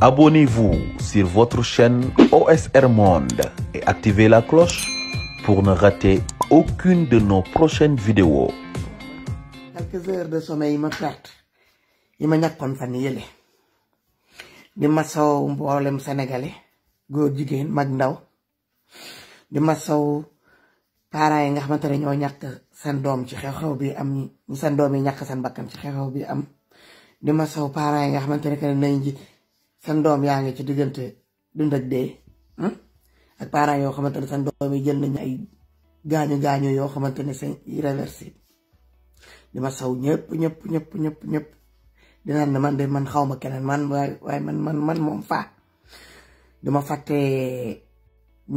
Abonnez-vous sur votre chaîne OSR Monde et activez la cloche pour ne rater aucune de nos prochaines vidéos. Quelques heures de sommeil ma perte yi ma ñàkkoon fan yële di masaw mboolem sénégalais góor jigéen mag ndaw di masaw parents yi nga xamante ne ñoo ñàkk seen doom ci xew-xew bi am ñi seen doom yi ñàkk seen bakkan ci xew-xew bi am di masaw parents yi nga xamante ne que nañ ji seen doom yaa ngi ci diggante dund ak dee ak parents yoo xamante ne seen doom yi jël nañu ay gaañu yoo xamante ne c'est irréversible di masaw ñëpp dinaan ne man de man xaw ma keneen man waaye man moom faa duma fàtte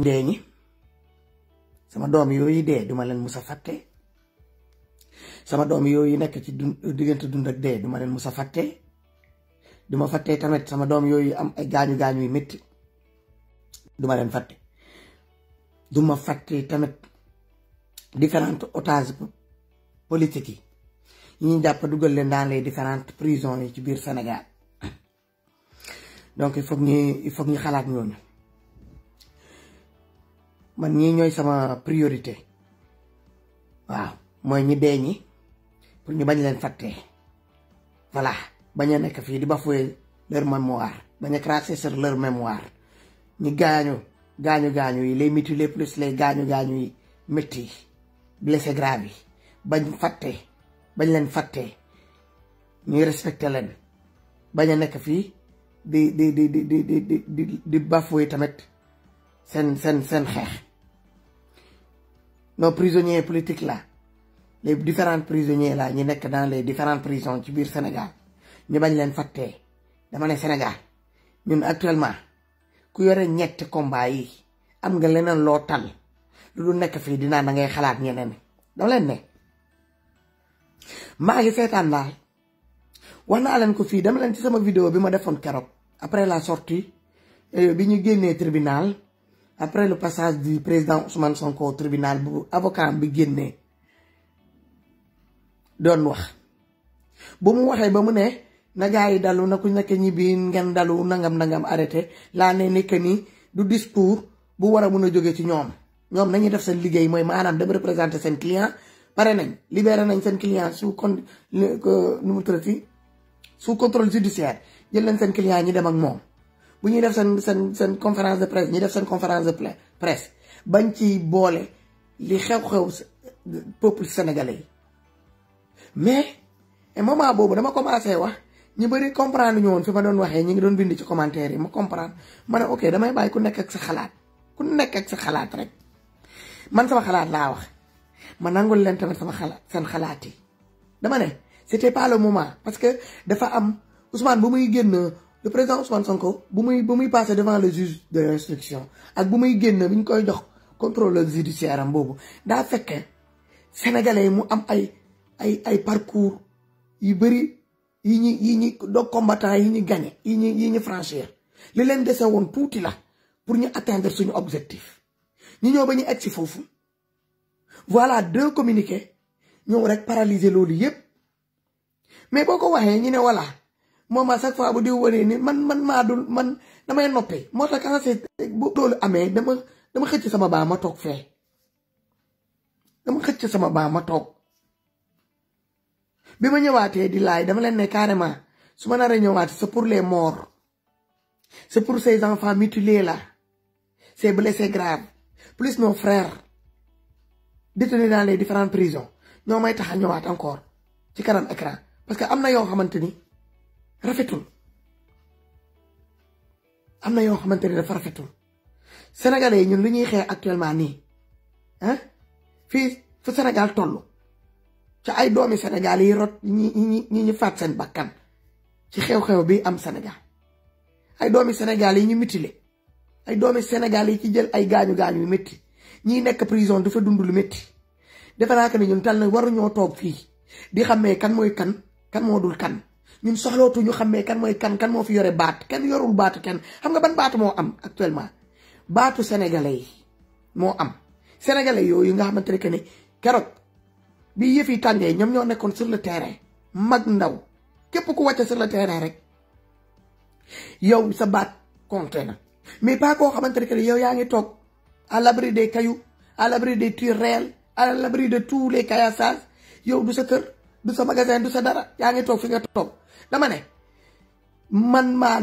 dee ñi sama doom yooyu dee duma leen musa fàtte sama doom yooyu nekk ci diggante dund ak dee duma leen musa fàtte duma fàtte tamit sama doom yooyu am ay gaañu yu métti duma leen fàtte duma fàtte tamit différentes otages politiques yi ñu jàpp dugal leen dans les différentes prisons yi ci biir Sénégal donc il faut ñu xalaat ñooñu man ñii ñooy sama priorité waaw mooy ñi dee ñi pour ñu bañ leen fàtte voilà bañ a nekk fii di bafouer leur mémoire bañ a cracher sur leur mémoire ñi gaañu yi les mutilés plus les gaañu yi métti blessé grave yi bañ leen fàtte ñuy respecté leen bañ a nekk fii di bafouer tamit seen xeex nos prisonniers politiques là les différents prisonniers là ñi nekk dans les différentes prisons ci biir Sénégal ñu bañ leen fàtte dama ne Sénégal ñun actuellement ku yore ñetti combat yi am nga leneen loo tal lu du nekk fii dinaa na ngay xalaat ñeneen dama leen ne maa ngi seetaan daal wax naa leen ko fii dama leen ci sama vidéo bi ma defoon keroog après la sortie bi ñu génnee tribunal après le passage du président Ousmane Sonko au tribunal bu avocat bi génnee doon wax bu mu waxee ba mu ne na gaa yi dalu na ku nekk ñibbi ngeen dalu nangam arrêté laa ne nekk ni du discours bu war a mun a jóge ci ñoom nañuy def seen liggéey mooy maanaam dem représenter seen client pare nañ libéré nañ seen client sous contrôle judiciaire jël leen seen client ñi dem ak moom bu ñuy def seen conférence de presse ñi def seen conférence de presse bañ ci boole li xew-xew peuple sénégalais yi mais moment boobu dama commencé wax ñu bëri comprendre ñu woon fi ma doon waxee ñi ngi doon bind ci commentaire yi ma comprendre ma ne ok damay bàyyi ku nekk ak sa xalaat rek man sama xalaat laa wax ma nangul leen tamit sama xalaat seen xalaat yi dama ne c'était pas le moment parce que dafa am Ousmane bu muy génn le président Ousmane Sonko bu muy passer devant le juge de l'instruction ak bu muy génn bi ñu koy jox contrôle judiciaire am boobu daa fekke sénégalais yi mu am ay parcours yu bëri yi ñi doog combattant yi ñu gagné yi ñu franchir li leen dese woon tuuti la pour ñu atteindre suñu objectif ñu ñëw ba ñu egg si foofu voilà 2 communiqués ñëw rek paralyser loolu yépp mais boo ko waxee ñu ne voilà moom à chaque fois bu di waree ni man damay noppee moo tax quand c'est bu loolu amee dama xëcc sama baa ma toog fee bi ma ñëwaatee di laay dama leen ne carrément su ma naree ñëwaatee c'est pour les morts c'est pour ces enfants mutilés là ces blessés graves plus nos frères détenus dans les différentes prisons ñoo may tax a ñëwaat encore ci kanam écran parce que am na yoo xamante ni rafetul dafa rafetul sénégalais yi ñun lu ñuy xeex actuellement nii fii fu Sénégal toll ci ay doomi Sénégal yi rot ñi faat seen bakkan ci xew-xew bi am Sénégal ay doomi Sénégal yi ñu mutilé ay doomi Sénégal yi ci jël ay gaañu yu métti ñiy nekk prison dafa dund lu métti defe naa que ni ñun tal na waruñoo toog fii di xamee kan mooy kan moo dul kan ñun soxlootu ñu xamee kan mooy kan moo fi yore baat kenn yorul baatu kenn xam nga ban baatu moo am actuellement baatu sénégalais yi moo am sénégalais yooyu nga xamante ne que ne keroog bi yëf yi tàngee ñoom ñoo nekkoon sur le terrain mag ndaw képp ku wàcce sur le terrain rek yow sa baat compté na mais pas koo xamante ne que yow yaa ngi toog à l'abri des cailloux à l'abri des tirs réels à l'abri de tous les caillassages yow du sa kër du sa magasin du sa dara yaa ngi toog fi nga toog dama ne man maa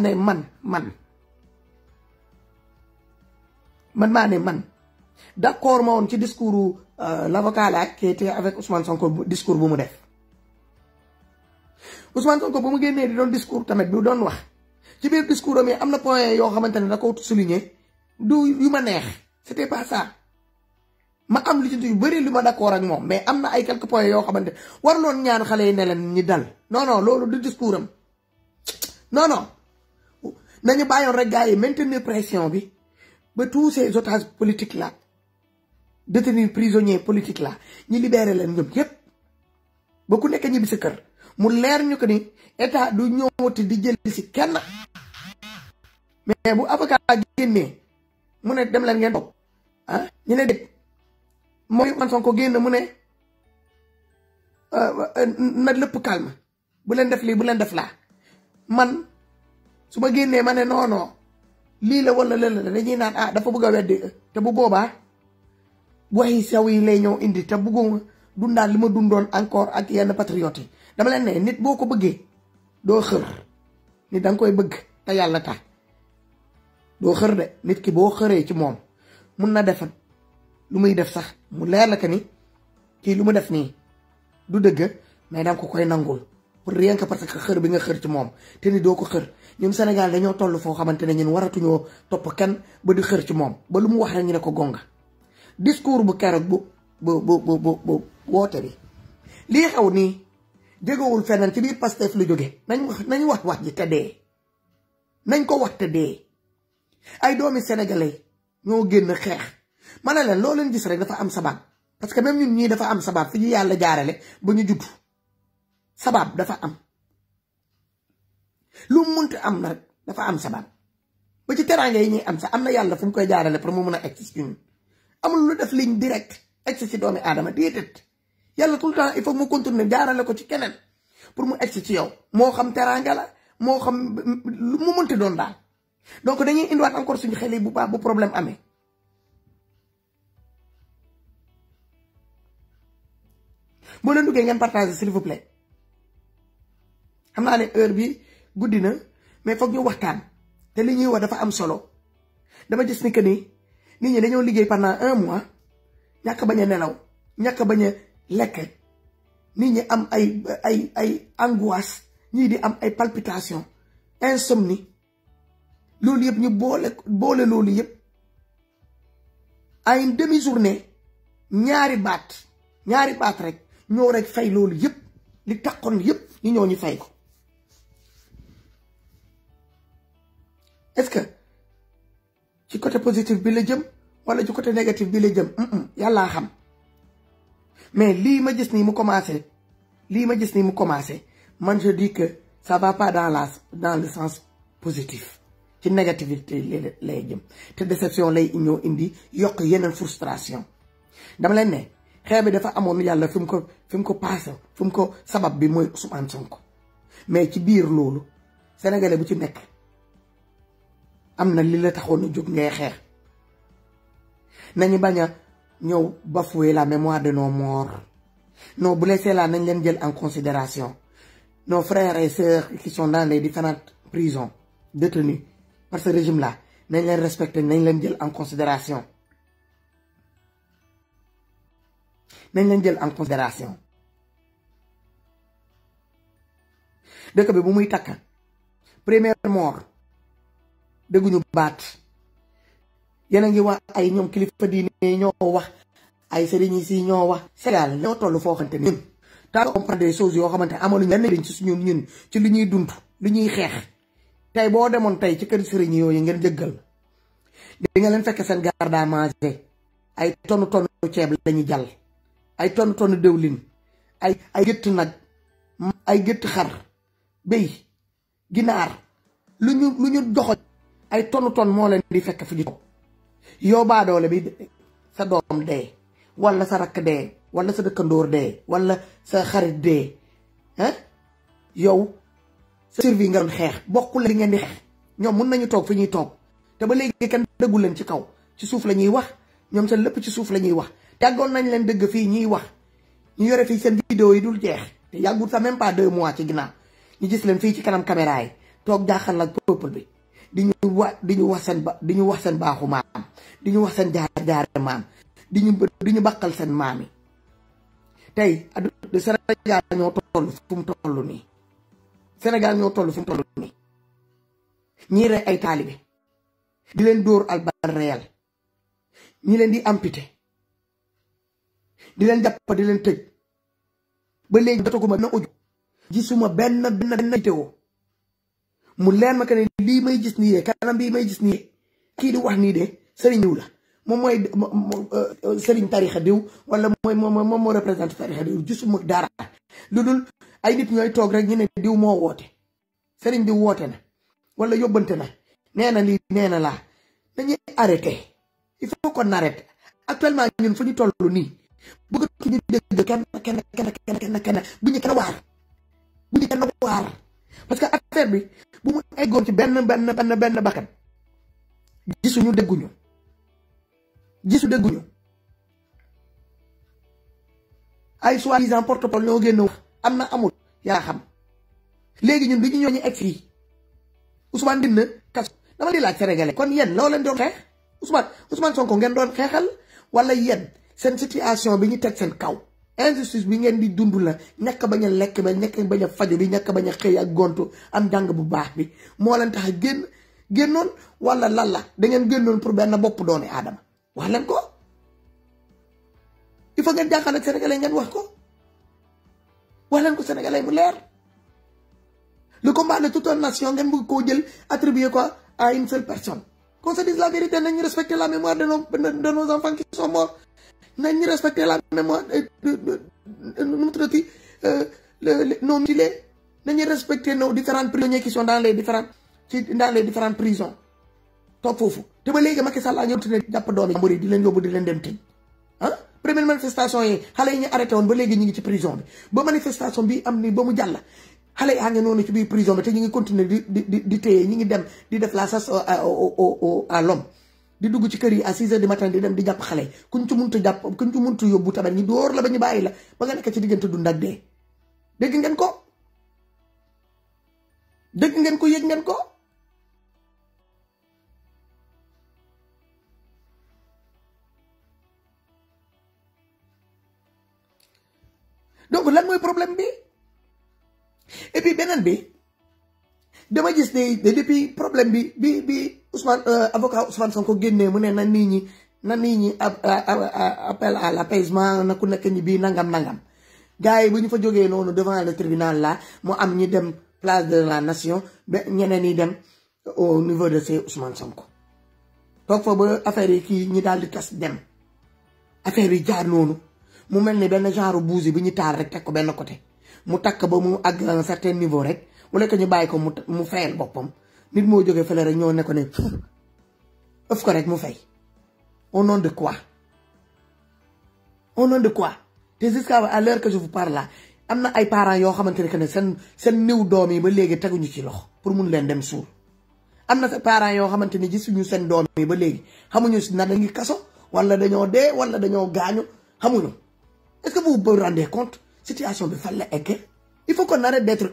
ne man d'accord ma woon ci discours l'avocat là qui était avec Ousmane Sonko discours bu mu def Ousmane Sonko bu mu génnee di doon discours tamit bu doon wax ci biir discours am am na point yoo xamante ne da ko souligner du yu ma neex c'était pas ça ma am li ci yu bëri lu ma d'accord ak moom mais am na ay quelques points yoo xamante waruloon ñaan xale yi ne leen ñi dal non loolu du discours am non nañu bàyyoon rek gars yi maintenir pression bi ba tous ces otages politiques là détenus prisonniers politiques là ñi libéré leen ñoom yépp ba ku nekk ñibbi sa kër mu leer ñu ko ni état du ñëwati di jël si kenn mais bu avocat génnee mu ne dem leen ngeen toog ñu ne dégg mooy man Sonko génn mu ne na lépp calme bu leen def lii bu leen def laa man su ma génnee ma ne non lii la wala lëla la dañuy naan dafa bëgg a weddi te bu boobaa waxi sew yi lay ñëw indi te bëgguma dundaan li ma dundoon encore ak yenn patriotes yi dama leen ne nit boo ko bëggee doo xër nit da nga koy bëgg te yàlla tax doo xër de nit ki boo xëree ci moom mun na defat lu muy def sax mu leer la que ni kii lu mu def nii du dëgg mais danga ko koy nangul pour rien que parce que xër bi nga xër ci moom te ni doo ko xër ñun Sénégal dañoo toll foo xamante ne ñun waratuñoo topp kenn ba di xër ci moom ba lu mu wax rek ñu ne ko gonga discours bu keroog bu woote bi lii xew nii jógewul feneen ci biir Pastef lu jóge nañ wax ji te dee nañ ko wax te dee ay doomi sénégalais ñoo génn xeex ma ne leen loo leen gis rek dafa am sabab parce que même ñun ñii dafa am sabab fi ñu yàlla jaarale ba ñu judd sabab dafa am lu munti am na rek dafa am sabab ba ci teraanga yi ñuy am sax am na yàlla fu mu koy jaarale pour mu mun a egg ci ñun amul lu def ligne direct egg ci doomi aadama déedéet yàlla tout le temps il faut mu continuer jaarale ko ci keneen pour mu egg ci yow moo xam teraanga la moo xam lu mu munti doon daal donc dañuy indiwaat encore suñu xel yi bu baax bu problème amee boo leen duggee ngeen partager s'il vous plaît xam naa ne heure bi guddi na mais foog ñu waxtaan te li ñuy wax dafa am solo dama gis ni que ni nit ñi dañoo liggéey pendant 1 mois ñàkk bañ a nelaw ñàkk bañ a lekk nit ñi am ay angoisse ñii di am ay palpitation insomnie loolu yëpp ñu boole loolu yëpp ay une demi-journée ñaari baat rek ñoo rek fay loolu yëpp li taxoon yëpp ñu ñoo ñu fay ko est-ce que ci côté positif bi la jëm wala ci côté négatif bi la jëm yàllaa xam mais lii ma gis nii mu commencé man je dis que ça va pas dans le sens positif ci négativité lay jëm te déception lay ñoo indi yokk yeneen frustration dama leen ne xeex bi dafa amoon yàlla fi mu ko passé fi mu ko sabab bi mooy Ousmane Sonko mais ci biir loolu sénégalais bu ci nekk am na li la taxoon a jóg ngay xeex nañu bañ a ñëw bafouer la mémoire de nos morts non bu laissé là nañ leen jël en considération nos frères et sœurs qui sont dans les différentes prisons détenus par ce régime là nañ leen respecter nañ leen jël en considération dëkk bi bu muy takk première mort dégguñu baat yéen a ngi wax ay ñoom kilifa diine ñoo wax ay sëriñ si ñoo wax Sénégal ñoo toll foo xamante ni ñun taa comprendre des choses yoo xamante ne amaluñu lenn dañ ci suñu ñun ci li ñuy dund li ñuy xeex tey boo demoon tey ci kër sëriñ yooyu ngeen jëggal di nga leen fekk seen garde à manger ay tonne ceeb lañuy jàll ay tonne dëwlin ay gétt nag ay gétt xar béy ginaar lu ñu doxoj ay tonne moo leen di fekk fi ñu toog yow baadoole bi sa doom dee wala sa rakk dee wala sa dëkkandoor dee wala sa xarit dee yow sa survie nga doon xeex bokkul li ngeen di xeex ñoom mun nañu toog fi ñuy toog te ba léegi kenn dëggu leen ci kaw ci suuf la ñuy wax ñoom seen lépp ci suuf la ñuy wax tàggoon nañ leen dëgg fii ñuy wax ñu yore fii seen vidéo yi dul jeex te yàggul sax même pas 2 mois ci ginnaaw ñu gis leen fii ci kanam caméra yi toog jaaxal ak peuple bi di ñu wax seen baaxu maam di ñu wax seen jaar maam di ñu baqal seen maam yi tey Sénégal ñoo toll fu mu toll nii Sénégal ñoo toll fu mu toll nii ñii rey ay taalibe di leen dóor al bal réel ñi leen di amputé di leen jàpp di leen tëj ba léegi jotaguma na audio gisuma benn vidéo mu leer ma que ne lii may gis nii de kanam bii may gis nii de kii di wax nii de sëriñ diw la moom mooy sëriñ tarixa diw wala moom moo représenté tarixa diw gisuma dara lu dul ay nit ñooy toog rek ñu ne diw moo woote sëriñ diw woote na wala yóbbante na nee na lii nee na laa dañuy arrêté il faut qu'on arrête actuellement ñun fu ñu toll nii bëgg ñu dégg kenn bu ñu kenn waar parce que affaire bi bu mu eggoon ci benn bakkan dégguñu ay soi-disant porte-parole ñoo génn wax am na amul yaa xam léegi ñun bi ñu ñoo ñu egg fii Ousmane dina kas dama di laaj sénégalais kon yéen loo leen doon xeex Ousmane Sonko ngeen doon xeexal wala yéen seen situation bi ñu teg seen kaw injustice bi ngeen di dund la ñàkk bañ a lekk ba ñàkk bañ a faju bi ñàkk bañ a xëy ak gontu am jàng bu baax bi moo leen tax a génnoon wala lan la da ngeen génnoon pour benn bopp doone aadama wax leen ko il faut ngeen jàkkaarloo ak sénégalais ngeen wax ko wax leen ko sénégalais mu leer le combat de toute une nation ngeen bëgg koo jël attribuer quoi à une seule personne qu'on se dise la vérité nañu respecter la mémoire de nos enfants qui sont morts nañu respecter la mémoire nu mu tuddati nos mutilés nañu respecter nos différents prisonniers qui sont dans les différentes prisons toog foofu te ba léegi Macky Sall a ñëw ne jàpp doomi jàmbur yi di leen yóbbu di leen dem tëj première manifestation yi xale yi ñu arrêté woon ba léegi ñu ngi ci prison bi ba manifestation bi am ni ba mu jàll xale yaa ngi noonu ci biir prison bi te ñu ngi continuer di téye ñu ngi dem di def la chasse à l'homme di dugg ci kër yi à 6 heures du matin di dem di jàpp xale yi kuñ ci muntu yóbbu tamit ñu dóor la ba ñu bàyyi la ba nga nekk ci diggante dund ak dee dégg ngeen ko yëg ngeen ko donc lan mooy problème bi et puis beneen bi dama gis ne depuis problème bi Ousmane avocat Ousmane Sonko génnee mu ne na nit ñi appel à l'apaisement na ku nekk ñi bii nangam gars yi bu ñu fa jógee noonu devant le tribunal là mu am ñi dem place de la nation ba ñeneen ñi dem au niveau de ces Ousmane Sonko toog fa ba affaire yi kii ñi daal di tas dem affaire yi jaar noonu mu mel ni benn genre bouse bi ñu taal rek teg ko benn côté mu takk ba mu àgg un certain niveau rek wala que ñu bàyyi ko mu fayal boppam nit moo jógee fële rek ñoo ne ko ne ëf ko rek mu fay au nom de quoi te jusqu'à à l'heure que je vous parle là am na ay parents yoo xamante ne que ne seen néew doom yi ba léegi teguñu ci loxo pour mun leen dem suul am na parents yoo xamante ni gisuñu seen doom yi ba léegi xamuñu si na dañuy kaso wala dañoo dee wala dañoo gaañu xamuñu. Est-ce que vous vous rendez compte situation bi fan la egg il faut qu'on arrête d'être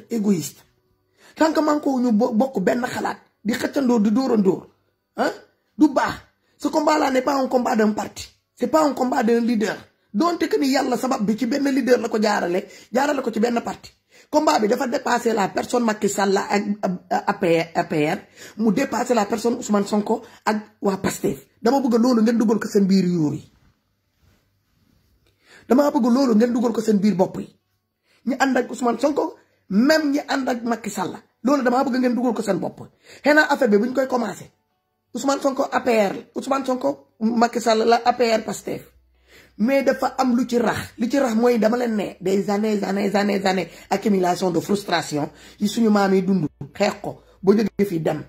égoïste tant que man ko ñu bokk benn xalaat di xëccandoo di dóorandóor du baax ce combat là n'est pas un combat d'un parti c'est pas un combat d'un leader donte que ni yàlla sabab bi ci benn leader la ko jaarale ko ci benn parti combat bi dafa dépasser la personne Macky Sall ak APR mu dépasser la personne Ousmane Sonko ak waa Pastef dama bëgg loolu ngeen dugal ko seen biir yuur yi dama bëgg loolu ngeen dugal ko seen biir bopp yi ñi ànd ak Ousmane Sonko même ñi ànd ak Macky Sall loolu dama bëgg ngeen dugal ko seen bopp xëy na affaire bi bu ñu koy commencé Ousmane Sonko APR Ousmane Sonko Macky Sall la APR Pastef mais dafa am lu ci rax li ci rax mooy dama leen ne des années accumulation de frustration yi suñu maam yi dund xeex ko ba jógee fi dem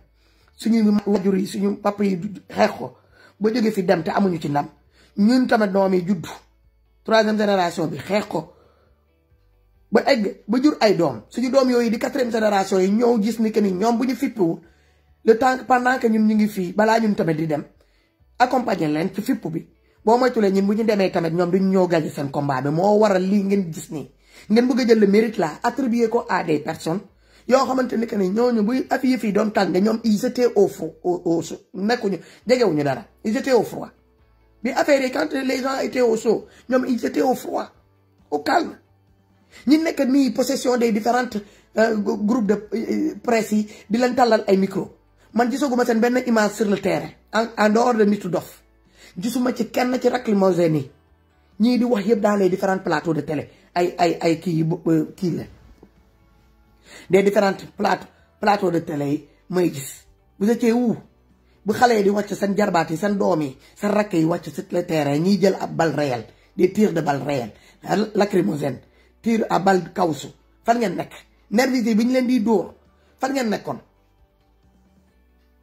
suñu wajur yi suñu papa yi xeex ko ba jógee fi dem te amuñu ci ndam ñun tamit doom yi juddu 3e génération bi xeex ko ba egg ba jur ay doom suñu doom yooyu di 4e génération yi ñoo gis ni que ni ñoom bu ñu fippuwul le temps pendant que ñun ñu ngi fii balaa ñun tamit di dem accompagner leen ci fipp bi boo moytulee ñun bu ñu demee tamit ñoom duñ ñoo gagné seen combat bi moo waral lii ngeen gis nii ngeen bëgg a jël le mérite là attribuer ko à des personnes yoo xamante ni que ni ñooñu buy affaire fii doon tàng ñoom ils étaient au froid au nekkuñu jegewuñu dara ils étaient au froid bi affaire yi quand les gens étaient au chaud ñoom ils étaient au froid au calme ñi nekk nii possession des différentes groupes de presse yi di leen tàllal ay micro man gisaguma seen benn image sur le terrain en dehors de nitu dof gisuma ci kenn ci lacrymogène yi ñii di wax yëpp dans les différents plateaux de télé ay kii la des différents plateaux de télé yi may gis vous étiez où bu xale yi di wàcc seen jarbaat yi seen doom yi seen rakk yi wàcc sur le terrain ñiy jël ab balle réelle des tirs de balle réelle lacrymogène tir à balle kawsu fan ngeen nekk nervis bi ñu leen di dóor fan ngeen nekkoon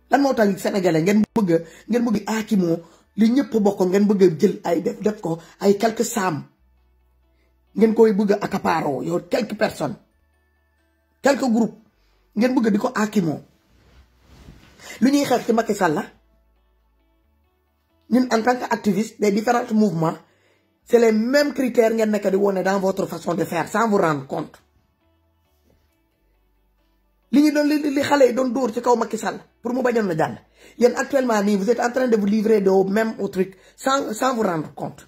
lan moo tax sénégalais ngeen bëgg aakimoo li ñëpp bokk ngeen bëgg a jël ay def ko ay quelques saam ngeen koy bëgg a accaparoo yow quelques personnes quelques groupes ngeen bëgg di ko aakimoo lu ñuy xeex ci Macky Sall la ñun en tant qu'activiste des différents mouvements c'est les mêmes critères ngeen nekk di wone dans votre façon de faire sans vous rendre compte li ñu doon li xale yi doon dóor ci kaw Macky Sall pour mu bañoon la jàll yéen actuellement nii vous êtes en train de vous livrer de même au truc sans vous rendre compte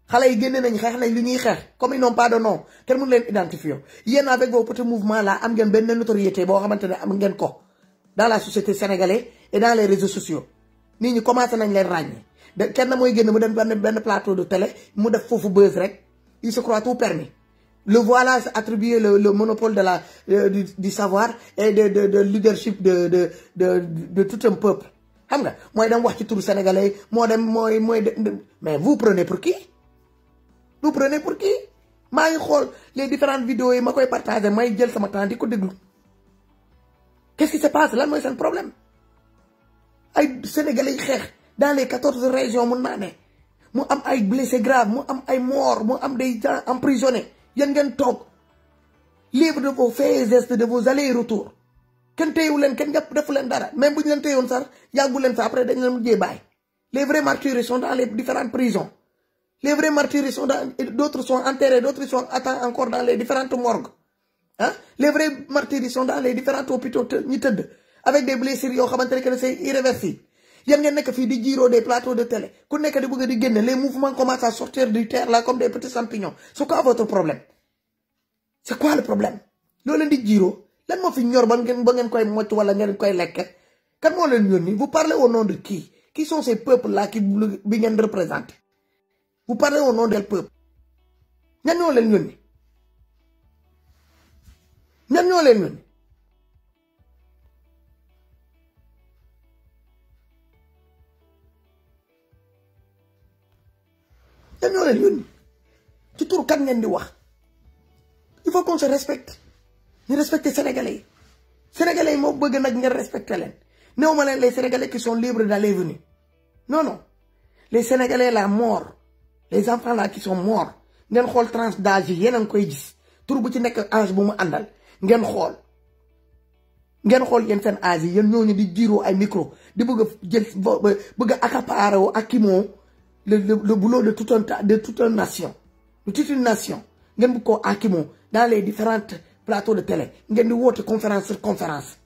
xale yi génne nañ xeex nañ li ñuy xeex comme ils n'ont pas de nom kenn mënu leen identifier yéen avec vos petits mouvements là am ngeen benn notoriété boo xamante ne am ngeen ko dans la société sénégalaise et dans les réseaux sociaux nit ñi commencé nañ leen ràññee de kenn mooy génn mu dem benn plateau de télé mu def foofu buzz rek il se croit tout permis le voilà attribuer le monopole de du savoir et de leadership de tout un peuple xam nga mooy dem wax ci turu sénégalais moo dem mooy mais vous prenez pour qui maa ngi xool les différentes vidéos yi ma koy partager may jël sama temps di ko déglu qu'est-ce qui se passe lan mooy seen problème ay sénégalais yi xeex dans les 14 régions mun naa ne mu am ay blessés graves mu am ay morts mu am des gens emprisonnés yéen ngeen toog libre de vos faits et gestes de vos allers et retours kenn téyewu leen kenn jàpp defu leen dara même bu ñu leen téyewoon sax yàggu leen sax après dañ leen mujjee bàyyi les vrais martyrs sont dans les différentes prisons les vrais martyrs sont dans d'autres sont enterrés d'autres sont attendent encore dans les différentes morgues ah les vrais martyrs sont dans les différents hôpitaux ñi tëdd avec des blessures yoo xamante ne que c'est irréversible yéen ngeen nekk fii di jiiroo des plateaux de télé ku nekk di bëgg di génne les mouvements commencent à sortir du terre là comme des petits champignons c'est quoi votre problème c'est quoi le problème loolu leen di jiiroo lan moo fi ñor ba ngeen koy mocc wala ngeen koy lekk kan moo leen yónni vous parlez au nom de qui sont ces peuples là bi ngeen représenté vous parlez au nom del peuple ñan ñoo leen yónni ñan ñoo leen yónni ñan ñoo leen yónni ci tur kan ngeen di wax il faut qu'on se respecte ñu respecter sénégalais yi moo bëgg nag ngeen respecter leen néew ma leen les sénégalais qui sont libres d'aller et venir non les sénégalais là morts les enfants là qui sont morts ngeen xool tranche d'âge yi yéen a ngi koy gis tur bu ci nekk âge bu mu àndal ngeen xool yéen seen âge yi yéen ñooñu di jiiroo ay micro di bëgg a jël bëgg a accaparer wu ak le boulot de toute une nation ngeen bëgg koo akimoo dans les différentes plateaux de télé ngeen di woote conférence sur conférence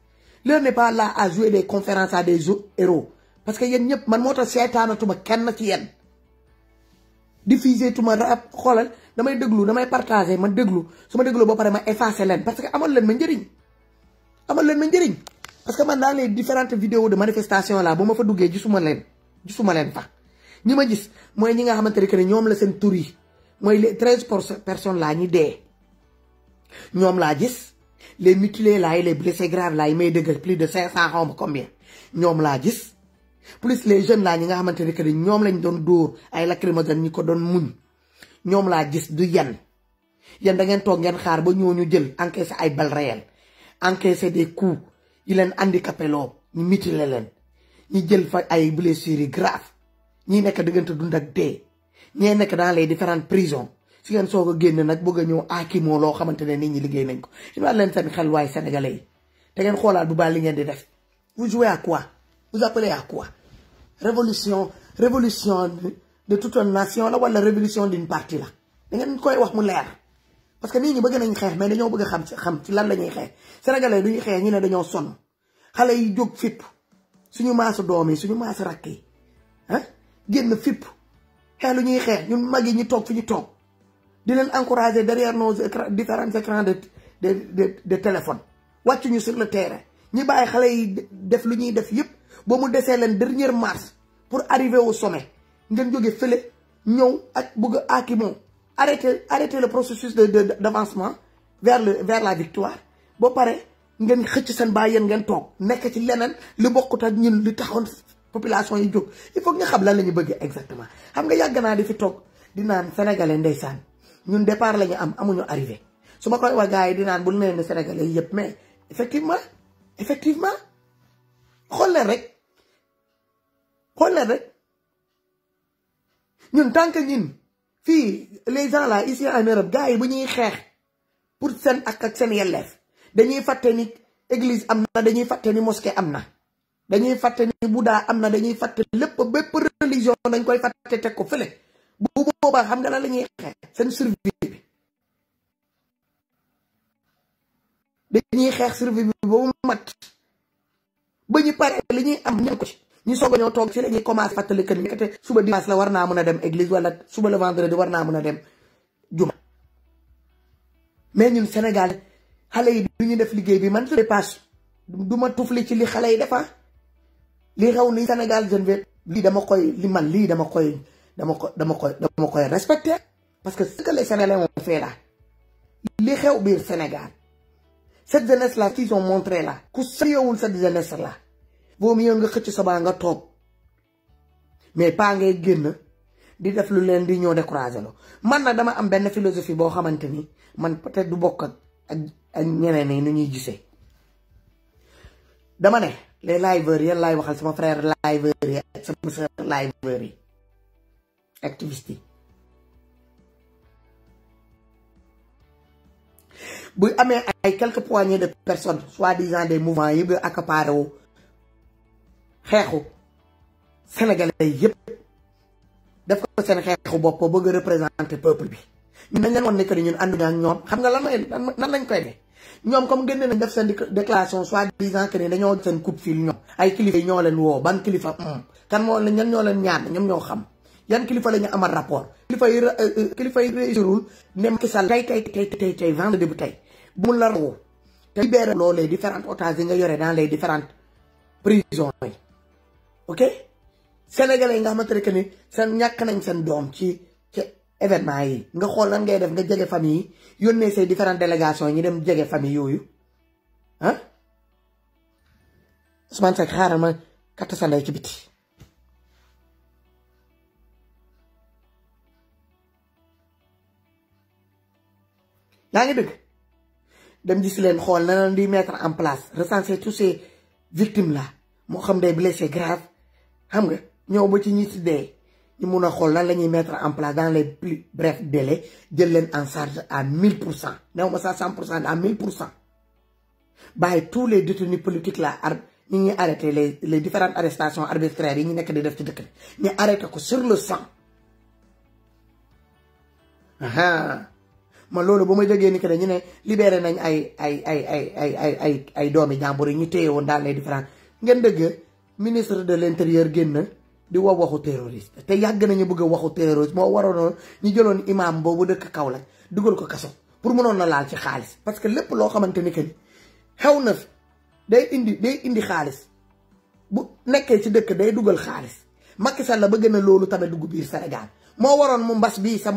l'heure n'est pas là à jouer des conférences à des héros parce que yéen ñëpp man moo tax seetaanatuma kenn ci yéen diffuser tuma rap xoolal damay déglu damay partager ma déglu su ma déglu ba pare ma effacer leen parce que amal leen ma njëriñ parce que man dans les différentes vidéos de manifestation là ba ma fa duggee gisuma leen fa ñi ma gis mooy ñi nga xamante ne que ñoom la seen tur yi mooy les 13 personnes là ñi dee ñoom laa gis les mutilés là et les blessés graves là yi may dëggal plus de 500 xaw ma combien ñoom laa gis plus les jeunes là ñi nga xamante ne que ñoom lañ doon dóor ay lacrymogènes ñi ko doon muñ ñoom laa gis du yéen da ngeen toog ngeen xaar ba ñooñu jël encaissé ay balles réelles encaissé des coups yi leen handicapé loo ñu mutilé leen ñi jël fa ay blessures yi graves ñi nekk diggante dund ak dee ñee nekk dans les différentes prisons si ngeen soog a génn nag bëgg a ñëw aakimoo loo xamante ne nit ñi liggéey nañ ko ñu leen seen xel waaye sénégalais yi te ngeen xoolaat bu baax li ngeen di def vous jouez à quoi vous appelez à quoi révolution de toute une nation la wala révolution d'une partie la da ngeen koy wax mu leer parce que nit ñi bëgg nañ xeex mais dañoo bëgg a xam ci lan la ñuy xeex sénégalais duñuy xeex ñu ne dañoo sonn xale yi jóg fipp suñu maasu doom yi suñu maasu rakk yi ah génn fipp xeex lu ñuy xeex ñun mag yi ñu toog fi ñu toog di leen encourager derrière nos différents écrans de téléphone wàcc ñu sur le terrain ñi bàyyi xale yi def lu ñuy def yëpp ba mu desee leen dernière marche pour arriver au sommet ngeen jóge fële ñëw ak bëgg a aakimoo arrêter le processus d'avancement vers la victoire boo pare ngeen xëcc seen bàyyi yéen ngeen toog nekk ci leneen li bokkut ak ñun li taxoon population yi jóg il faut nga xam lan la ñu bëgg exactement xam nga yàgg naa di fi toog di naan sénégalais ndeysaan ñun départ la ñu am amuñu arrivé su ma koy wax gars yi di naan bul nee ne sénégalais yëpp mais effectivement xool leen rek ñun tant que ñun fii les gens là ici en Europe gars yi bu ñuy xeex pour seen ak seen yelleef dañuy fàtte ni église am na dañuy fàtte ni mosquée am na dañuy fàtte ni Bouddha am na dañuy fàtte lépp bépp religion dañ koy fàtte teg ko fële bu boobaa xam nga lan la ñuy xeex seen survie bi dañuy xeex survie bi boobu mat ba ñu pare li ñuy am ñan ko ci ñu soog a ñoo toog ci la ñuy commencé fàttali que ni suba dimanche la war naa mën a dem église wala suba le vendredi war naa mën a dem juma mais ñun Sénégal xale yi du ñu def liggéey bi man je dépasse du ma tufli ci li xale yi defa li xew ni Sénégal je ne vais lii dama koy respecter parce que ce que les Sénégalais ont fait là li xew biir Sénégal cette jeunesse là qu'ils ont montré là ku sérieuxul cette jeunesse là vaut mieux nga xëcc sa baa nga toog mais pas ngay génn di def lu leen di ñoo découragé lo man nag dama am benn philosophie boo xamante ni man peut-être du bokk ak ñeneen ñi nu ñuy gisee dama ne les liveurs yéen laay waxal sama frère liveurs yi ak sama sœur liveurs yi activistes yi bu amee ay quelques poignées de personnes soi-disant des mouvements yi ba accaparé wu xeexu sénégalais yëpp def ko seen xeexu bopp bëgg a représenter peuple bi ñun dañ leen woon ne que ñun ànduñu ak ñoom xam nga lan lañ koy def ñoom comme génne nañ def seen déclaration soi-disant que ni dañoo seen coup de fil ñoom ay kilifa yi ñoo leen woo ban kilifa kan moo leen ñan ñoo leen ñaan ñoom ñoo xam yan kilifa la ñu amal rapport kilifa yi réussirul ne Macky Sall tey vendredi bu tey bu mu la woo te libéré loo les différentes otages yi nga yore dans les différentes prisons yi ok sénégalais yi nga xamante ne que ni seen ñàkk nañ seen doom ci événement yi nga xool lan ngay def nga jege famille yi yónnee say différentes délégations yi ñu dem jege famille yooyu ah Ousmane Seck xaaral ma katt sa ndey ci biti yaa ngi dëgg dem gis leen xool na leen di mettre en place recenser tous ces victimes là moo xam des blessés graves xam nga ñëw ba ci ñi ci dee ñu mun a xool lan la ñuy mettre en place dans les plus brefs délais jël leen en charge à 1000% néew ma sax 100% à 1000% bàyyi tous les détenus politiques là ñi ñuy arrêté les différentes arrestations arbitraires yi ñu nekk di def ci dëkk bi ñu arrêté ko sur le sang man loolu ba ma jógee ni que ñu ne libéré nañ ay doomi jàmbur yi ñu téye woon dans les différents ngeen dëgg ministre de l'intérieur génn di waxu terroriste te yàgg nañu bëgg a waxu terroriste moo waroon ñu jëloon imam boobu dëkk Kaolack dugal ko kaso pour mënoon na laal ci xaalis parce que lépp loo xamante ni que ni xew na fi day indi xaalis bu nekkee ci dëkk day dugal xaalis Macky Sall la bëgg na loolu tamit dugg biir Sénégal moo waroon mu mbas bii sax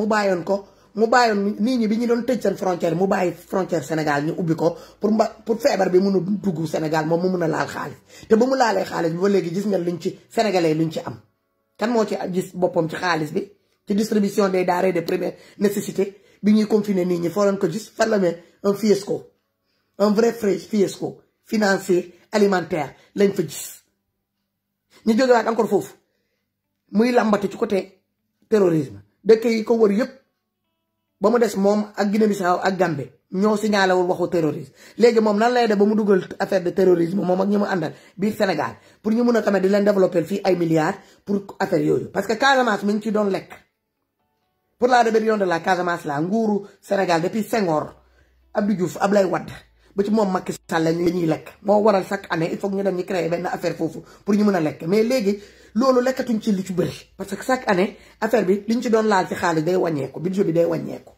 mu bàyyi nit ñi bi ñu doon tëj seen frontière mu bàyyi frontière Sénégal ñu ubbi ko pour feebar bi mun a dugg Sénégal moom mu mun a laal xaalis te ba mu laalee xaalis bi ba léegi gis nga luñ ci sénégalais luñ ci am kan moo ci gis boppam ci xaalis bi ci distribution des denrées de première nécessité bi ñuy confiner nit ñi foo leen ko gis fan la mais un fiasco un vrai fiasco financier alimentaire lañ fa gis ñu jógewaat encore foofu muy làmbati ci côté terrorisme dëkk yi ko wër yëpp ba mu des moom ak Guinée-Bissau ak Gambie ñoo signalé wul waxu terrorisme léegi moom nan lay def ba mu dugal affaire de terrorisme moom ak ñi mu àndal biir Sénégal pour ñu mun a tamit di leen développer fii ay milliards pour affaire yooyu parce que Casamance mi ngi ci doon lekk pour la rébellion de la Casamance la nguuru Sénégal depuis Senghor Abdou Diouf Abdoulaye Wade ba ci moom Macky Sall la ñuy lekk moo waral chaque année il faut que ñu dem ñu créer benn affaire foofu pour ñu mën a lekk mais léegi loolu lekkatuñ ci li ci bëri parce que chaque année affaire bi li ñu ci doon laal ci xaalis day wàññeeku budget bi day wàññeeku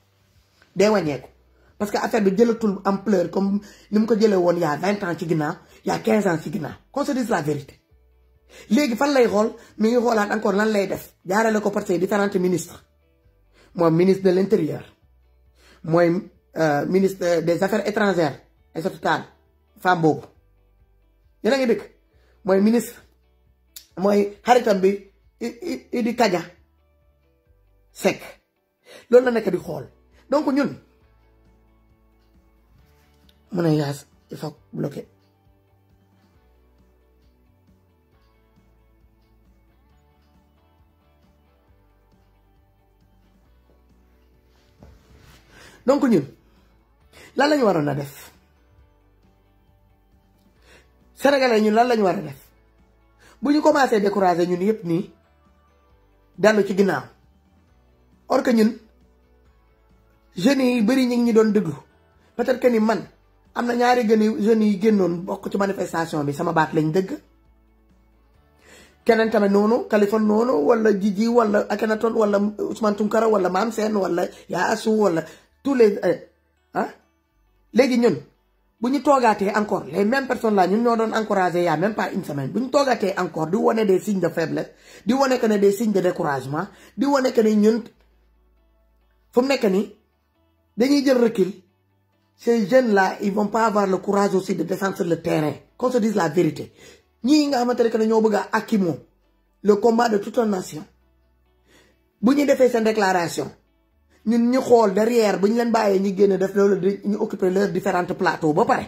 parce que affaire bi jëlatul ampleur comme ni mu ko jëlee woon y a 20 ans ci ginnaaw y a 15 ans ci ginnaaw qu'on se dise la vérité léegi fan lay xool mi ngi xoolaat encore lan lay def jaarale ko parce que différents ministres mooy ministre de l'intérieur mooy ministre des affaires étrangères et surtout femme boobu yéen a ngi dëkk mooy ministre mooy xaritam bi Idi Kaja Seck loolu la nekk di xool donc ñun mu ne yaas il faut bloquer donc ñun lan lañu waroon a def sénégalais ñun lan lañu war a def bu ñu commencé décourager ñun yëpp nii dellu ci ginnaaw or que ñun jeunes yi bëri ñu ngi ñu doon déglu peut-être que ni man am na ñaari jeunes yi génnoon bokk ci manifestation bi sama baat lañ dëgg keneen tamit noonu Kaliphone noonu wala Jiji wala Akhenaton wala Ousmane Tounkara wala Mame Sène wala Yaa Assou wala tous les léegi ñun bu ñu toogaatee encore les mêmes personnes là ñun ñoo doon encouragé y a même pas une semaine bu ñu toogaatee encore di wane des signes de faiblesse di wane que ne des signes de découragement di wane que ne ñun fu mu nekk nii dañuy jël recul ces jeunes là ils vont pas avoir le courage aussi de descendre sur le terrain qu'on se dise la vérité ñii nga xamante ne que ne ñoo bëgg a akimoo le combat de toute une nation bu ñu defee seen déclaration ñun ñu xool derrière bu ñu leen bàyyee ñu génn def loolu ñu occuper leurs différents plateaux ba pare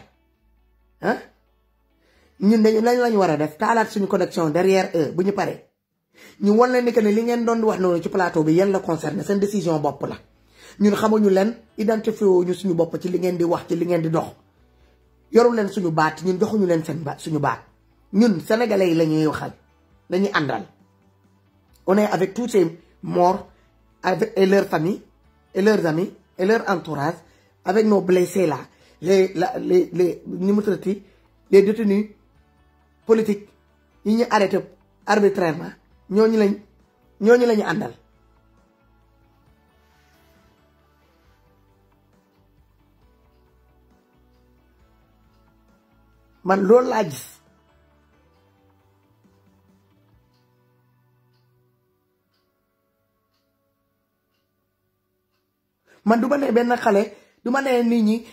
ñun dañu lañu war a def taalaat suñu connexion derrière eux bu ñu paree ñu wan leen ni que ne li ngeen doon wax noonu ci plateau bi yéen la concerné seen décision bopp la ñun xamuñu leen identifié wuñu suñu bopp ci li ngeen di wax ci li ngeen di dox yorul leen suñu baat ñun joxuñu leen seen baat suñu baat ñun sénégalais yi la ñuy waxal la ñuy àndal on est avec tous ces morts avec et leurs familles et leurs amis et leur entourage avec nos blessés là les détenus politiques yi ñu arrêté arbitrairement ñooñu la ñu àndal man loolu laa gis man du ma ne benn xale du ma ne nit ñi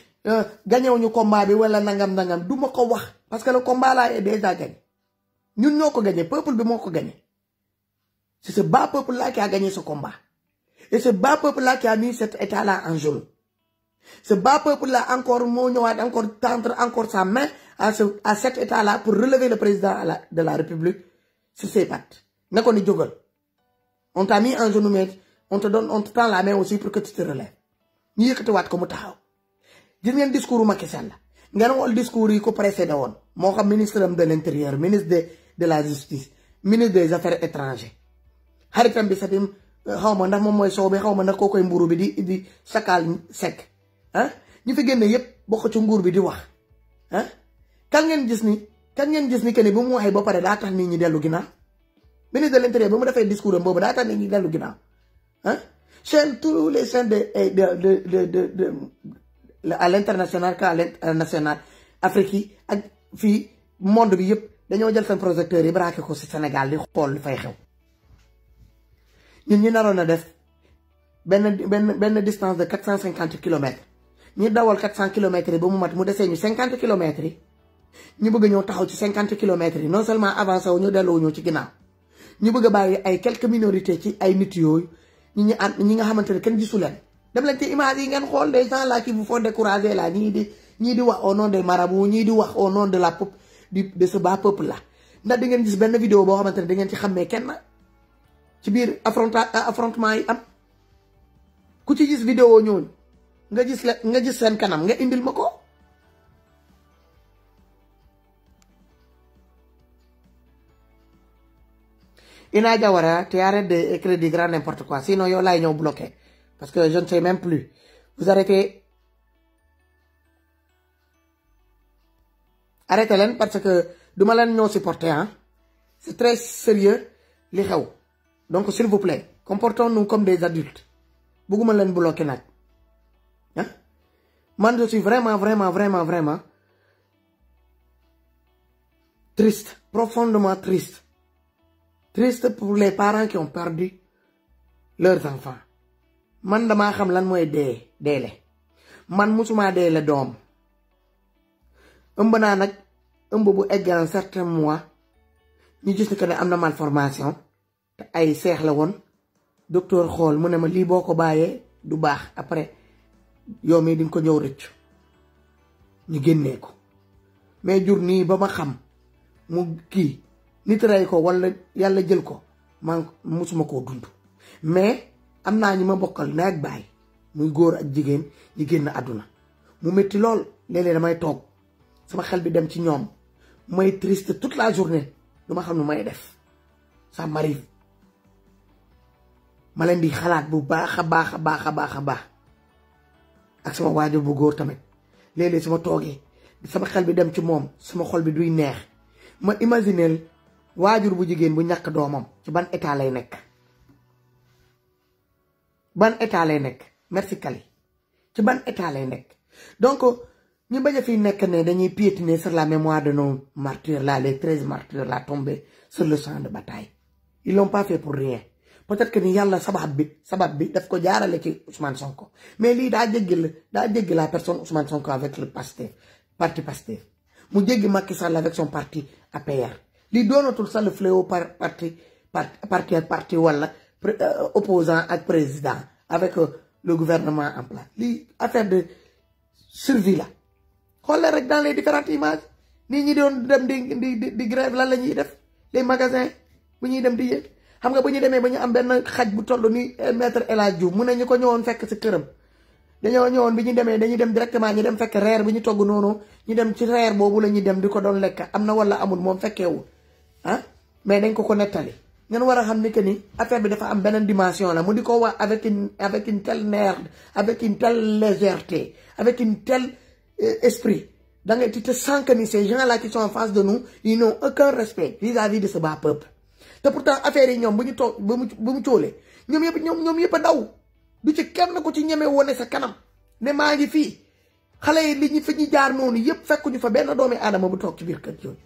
gañewuñu combat bi wala nangam du ma ko wax parce que le combat là est déjà gagné ñun ñoo ko gagné peuple bi moo ko gagné c'est ce bas peuple là qui a gagné ce combat et ce bas peuple là qui a mis cet état là en jeu ce bas peuple là encore moo ñëwaat encore tendre encore sa main à cet état là pour relever le président de la république sur ses pattes ne ko ni jógal on t'a mis en genou mais on te tend la main aussi pour que tu te relèves ñu yëkkatiwaat ko mu taxaw gis ngeen discours Macky Sall ngeen xool discours yi ko précédé woon moo xam ministre de l'intérieur ministre de la justice ministre des affaires étrangères xaritam bi satim xaw ma ndax moom mooy soow bi xaw ma ndax koo koy mburu bi di sakal sec ñu fi génne yépp bokk ci nguur bi di wax kan ngeen gis ni que ni bu mu waxee ba pare daa tax nit ñi dellu ginnaaw ministre de l'intérieur ba mu defee discours am boobu daa tax nit ñi dellu ginnaaw chaîne tous les chaînes à l'international qu'à l'international Afrique yi ak fii monde bi yëpp dañoo jël seen projecteurs yi braqué ko ci Sénégal di xool li fay xew ñun ñu naroon a def benn distance de 450 kilomètres ñu dawal 400 kilomètres yi ba mu mat mu desee ñu 50 kilomètres yi ñu bëgg ñëw taxaw ci 50 kilomètres yi non seulement avancé wu ñu delloo ñu ci ginnaaw ñu bëgg a bàyyi ay quelques minorités ci ay nit yooyu ñi nga xamante ne kenn gisu leen dem leen ci image yi ngeen xool des gens là qui vous font décourager là ñii di wax au nom des marabouts ñii di wax au nom de la peuple de ce bas peuple là ndax di ngeen gis benn vidéo boo xamante ne da ngeen ci xàmmee kenn ci biir affrontement yi am ku ci gis vidéo ñooñu nga gis seen kanam nga indil ma ko. Ina Diawara, tu arrêtes d'écrire du grand n'importe quoi. Sinon, yo là, ils ont bloqué. Parce que je ne sais même plus. Vous arrêtez. Arrêtez-les parce que nous ne pas supporter. Hein? C'est très sérieux, les gens. Donc, s'il vous plaît, comportons-nous comme des adultes. Beaucoup de gens bloquer. Hein? Moi, je suis vraiment triste. Profondément triste. Triste pour les parents qui ont perdu leurs enfants. Man dama xam lan moy deele man musuma deele doom ëmb naa nag ëmb bu egg un certain mois ñu gis ni que ne am na malformation te ay seex la woon docteur xool mu ne ma lii boo ko bàyyee du baax après yow mii di nga ko ñëw rëcc ñu génnee ko mais jur nii ba ma xam mu kii nit rey ko wala yàlla jël ko man musuma koo dund mais am naa ñi ma bokkal ne ak baay muy góor ak jigéen ñi génn àdduna mu métti lool léeg-léeg damay toog sama xel bi dem ci ñoom may triste toute la journée du ma xam nu may def ça m'arrive ma leen di xalaat bu baax a baax ak sama waajur bu góor tamit léeg-léeg sama toogee sama xel bi dem ci moom sama xol bi duy neex ma imagineel waajur bu jigéen bu ñàkk doomam ci ban état lay nekk merci Kali ci ban état lay nekk donc ñu bañ a fi nekk ne dañuy piétiner sur la mémoire de nos martyrs là les 13 martyrs là tombés sur le champ de bataille ils l'ont pas fait pour rien peut-être que ni yàlla sabab bi daf ko jaarale ci Ousmane Sonko mais lii daa jéggi la personne Ousmane Sonko avec le parti Pastef mu jéggi Macky Sall avec son parti APR lii doonatul sax le fléau parti wala opposant ak président avec le gouvernement en place lii affaire de survie la xoolal rek dans les différentes images nit ñi doon dem di grève lan la ñuy def les magasins bu ñuy dem di yéeg xam nga bu ñu demee ba ñu am benn xaj bu toll ni maître El Hadj Diouf mu ne ñu ko ñëwoon fekk si këram dañoo ñëwoon bi ñu demee dañuy dem directement ñu dem fekk reer bi ñu togg noonu ñu dem ci reer boobu la ñuy dem di ko doon lekk am na wala amul moom fekkeewul ah mais dañ ko nettali ngeen war a xam ni que ni affaire bi dafa am beneen dimension la mu di ko wax avec une telle merde avec une telle légèreté avec une telle esprit da nga tu te sens que ni ces gens là qui sont en face de nous ils n'ont aucun respect vis-à-vis de ce bas peuple te pourtant affaire yi ñoom bu ñu toog bu mu cóolee ñoom yëpp a daw du ci kenn ko ci ñeme wone sa kanam ne maa ngi fii xale yi li ñu fi ñu jaar noonu yëpp fekkuñu fa benn doomi aadama bu toog ci biir kër yooyu.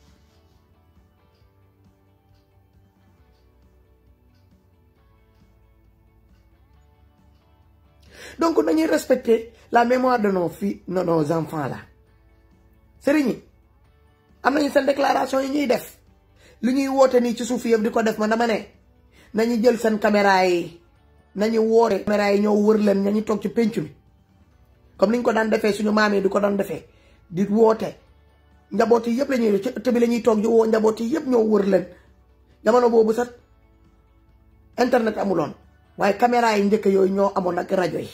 Donc, on doit respecter la mémoire de nos filles, de nos enfants là. Serigne, amna ñu sen déclaration yi ñuy def. Lu ñuy woté ni ci suuf yëpp diko def man dama né. Nañu jël sen caméra yi, nañu woré caméra yi ñoo wër leen ñi tok ci penchu mi. Comme niñ ko daan défé suñu mamé diko daan défé. Di woté. Njabot yi yëpp lañuy ci ëtt bi lañuy tok di wo njabot yi yëpp ñoo wër leen. Jamono bobu sax internet amuloon. Waye caméra yi ñëk yoy ñoo amon ak radio yi.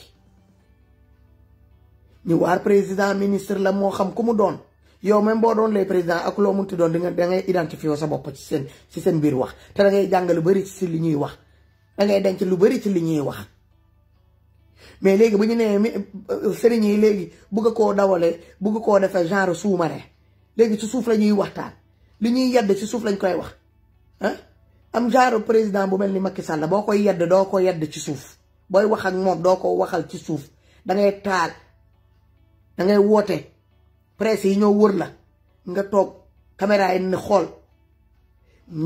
ñu war président ministre la mo xam ku mu doon yow même bo doon les président ak lo munti doon da ngay identifier sa bop ci sen biir wax té da ngay jàng lu bari ci li ñuy wax da ngay denc lu bari ci li ñuy wax mais légui bu ñu né sëriñ yi légui bëgg ko dawalé bëgg ko défé genre sous-marin légui ci suuf la ñuy waxtaan li ñuy yedd ci suuf lañ koy wax hein am genre président bu melni Macky Sall boo koy yedd do ko yedd ci suuf boy wax ak mom do ko waxal ci suuf da ngay taal da ngay woté presse yi ñoo wër la nga tok caméra yi ni xol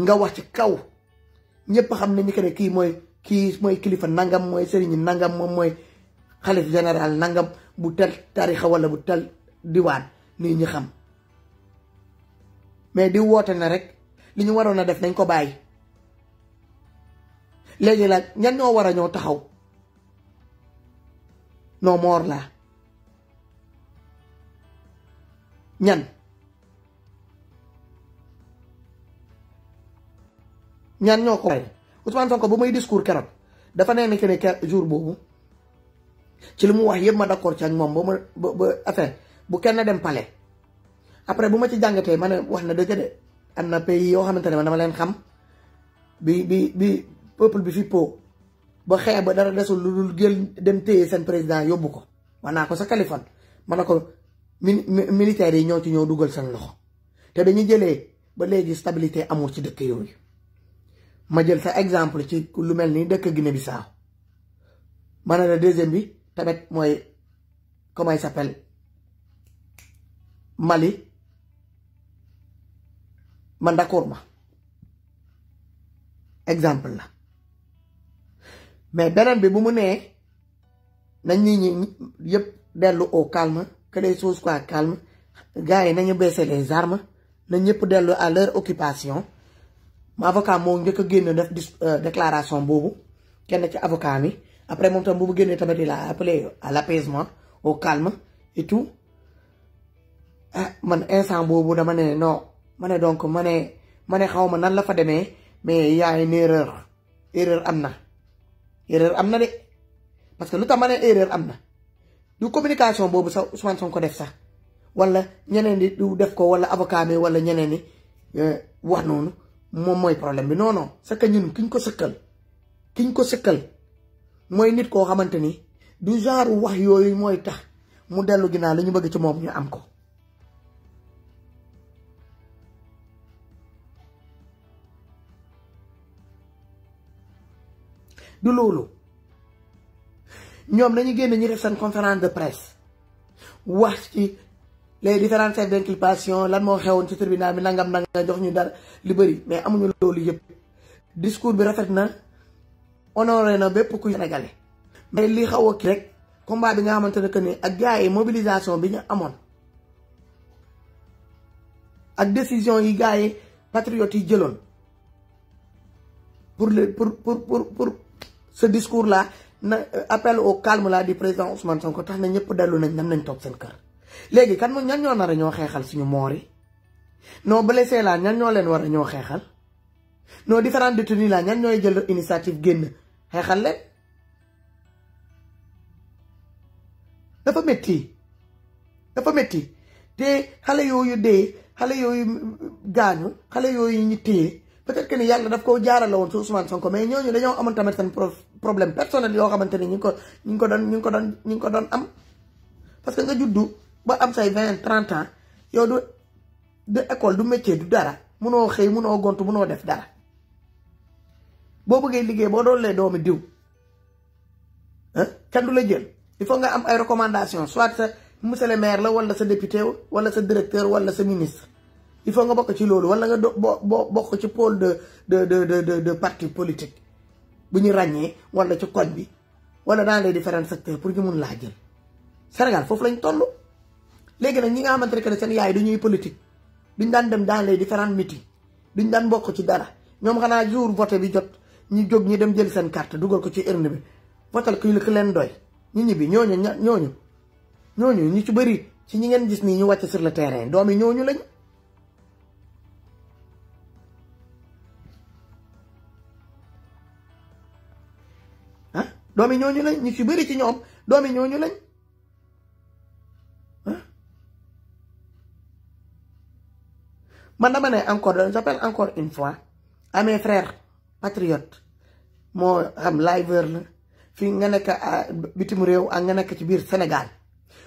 nga wax ci kaw ñepp xam ne ni que ki moy kilifa nangam moy serigne nangam mom moy xalif général nangam bu tel tarixa wala bu tel diwan ni ñi xam mais di woté na rek li ñu warona def nañ ko bayyi légui la ñan ñoo wara ñoo taxaw no mor la ñan ñoo ko Ousmane Sonko bu may discours kérok dafa né que jour bobu ci li mu wax yëpp ma d'accord ci ak moom ba affaire bu kenn dem palais après bu ma ci jàngatee ma ne wax na dëgg de am na pays yoo xamante ne man dama leen xam bi peuple bi fi po ba xeex ba dara desul lu dul gël dem téye seen président yóbbu ko wax naa ko sa Kaliphone ma ne ko militaires yi ñoo ci ñëw dugal seen loxo te dañuy jëlee ba léegi stabilité amul ci dëkk yooyu ma jël sa exemple ci lu mel ni dëkk Guinée-Bissau ma ne la deuxième bi tamit mooy comment il s'appelle Mali man d'accord ma exemple la mais beneen bi bu mu nee nañ nit ñi yëpp dellu au calme que les choses soient calmes gars yi nañu baisser les armes nañ ñëpp dellu à leur occupation ma avocat moo njëkk a génn def déclaration boobu kenn ci avocat mi après moom tam bu mu génnee tamit il a appelé à l'apaisement au calme et tout ah man instant boobu dama ne non ma ne donc ma ne xaw ma nan la fa demee mais y a une erreur am na de parce que lu tax ma ne erreur am na du communication boobu sax Ousmane Sonko def sax wala ñeneen di du def ko wala avocat mi wala ñeneen ni wax noonu moom mooy problème bi non c'est que ñun kiñ ko sëkkal mooy nit koo xamante ni du genre wax yooyu mooy tax mu dellu ginnaaw la ñu bëgg ci moom ñu am ko. du loolu ñoom nañu génn ñu def seen conférence de presse wax ci les différents chefs d'inculpation lan moo xewoon ci tribunal bi nangam jox ñu dara li bëri mais amuñu loolu yëpp discours bi rafet na honoré na bépp ku sénégalais mais li xaw a kii rek combat bi nga xamante ne que ni ak gars yi mobilisation bi ñu amoon ak décision yi gars yi patriotes yi jëloon pour ce discours là na appel au calme là du président Ousmane Sonko tax na ñëpp dellu nañ toog seen kër. léegi kan mo ñan ñoo nar a ñoo xeexal suñu moor yi non blessé la ñan ñoo leen war a ñoo xeexal non différents détenus la ñan ñooy jël initiative génn xeexal leen. dafa métti te xale yooyu dee xale yooyu gaañu xale yooyu ñu téye peut-être que ni yàlla daf ko jaarale woon ci Ousmane Sonko mais ñooñu dañoo amoon tamit seen problème personnel yoo xamante ni ñu ngi ko doon am parce que nga juddu ba am say 20-30 ans yow du école du métier du dara munoo xëy munoo gontu munoo def dara boo bëggee liggéey boo doon lee doomi diw kenn du la jël il faut nga am ay recommandations soit sa monsieur le maire la wala sa député wala sa directeur wala sa ministre il faut nga bokk ci loolu wala nga bokk ci pôle de parti politique bu ñu ràññee wala ci koñ bi wala dans les différents secteurs pour ñu mun laa jël. Sénégal foofu lañ toll léegi nag ñi nga xamante ne que seen yaay du ñuy politique duñ daan dem dans les différents meetings duñ daan bokk ci dara ñoom xanaa jour voté bi jot ñu jóg ñi dem jël seen carte dugal ko ci urne bi votal ki leen doy ñu ñibbi ñooñu ñu ci bëri ci ñi ngeen gis nii ñu wàcc sur le terrain doomi ñooñu lañ. doomi ñooñu lañ ñu ci bëri ci ñoom doomi ñooñu lañ man dama ne encore j'appelle encore une fois à mes frères patriotes moo xam liveur la fii nga nekk bitim réew ak nga nekk ci biir Sénégal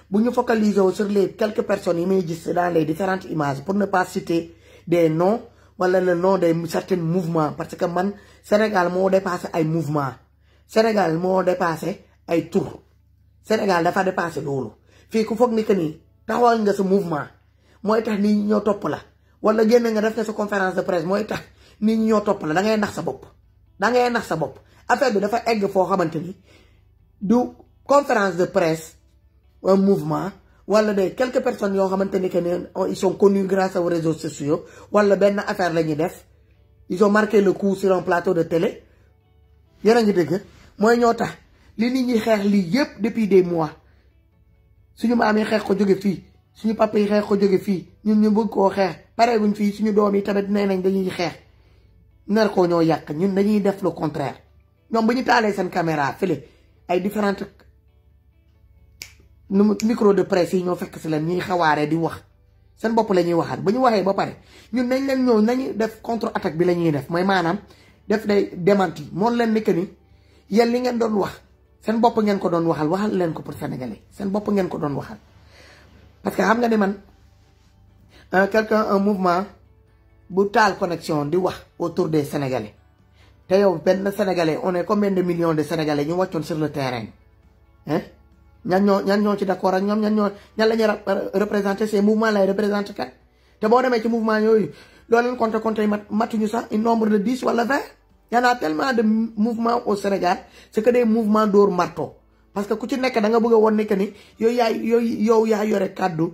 bu ñu focaliser wu sur les quelques personnes yi may gis dans les différentes images pour ne pas citer des noms wala le nom des certains mouvements parce que man Sénégal moo dépassé ay mouvements Sénégal moo dépassé ay tour Sénégal dafa dépassé loolu fii ku foog ni que ni taxawal nga sa mouvement mooy tax nit ñi ñoo topp la wala génn nga def nga sa conférence de presse mooy tax nit ñi ñoo topp la da ngay nax sa bopp affaire bi dafa egg foo xamante ni du conférence de presse un mouvement wala de quelques personnes yoo xamante ni que ne ils sont connus grâce aux réseaux sociaux wala benn affaire la ñuy def ils ont marqué le coup sur un plateau de télé yéen a ngi dëgg mooy ñoo tax li nit ñi xeex lii yépp depuis des mois suñu maam yi xeex ko jóge fii suñu papa yi xeex ko jóge fii ñun ñu bëgg koo xeex pareeguñ fii suñu doom yi tamit nee nañ dañuy xeex nar koo ñoo yàq ñun dañuy def le contraire ñoom bu ñu taalee seen caméra fële ay différentes micro de presse yi ñoo fekk si leen ñuy xawaare di wax seen bopp la ñuy waxaat ba ñu waxee ba pare ñun nañ leen ñëw nañu def contre attaque bi la ñuy def mooy maanaam def day démenti moon leen ni que ni yéen li ngeen doon wax seen bopp ngeen ko doon waxal leen ko pour sénégalais seen bopp ngeen ko doon waxal. parce que xam nga ni man un mouvement bu taal connexion di wax autour des sénégalais te yow benn sénégalais on est combien de millions de sénégalais ñu wàccoon sur le terrain hein ñan ñoo ci d'accord ak ñoom ñan la ñuy représenté ces mouvements lay représenté kat te boo demee ci mouvement yooyu loo leen compté matuñu sax un nombre de 10 wala 20 y en a tellement de mouvements au Sénégal c'est que des mouvements d'or marteau parce que ku ci nekk da nga bëgg a woon ne que ni yow yaa yore kàddu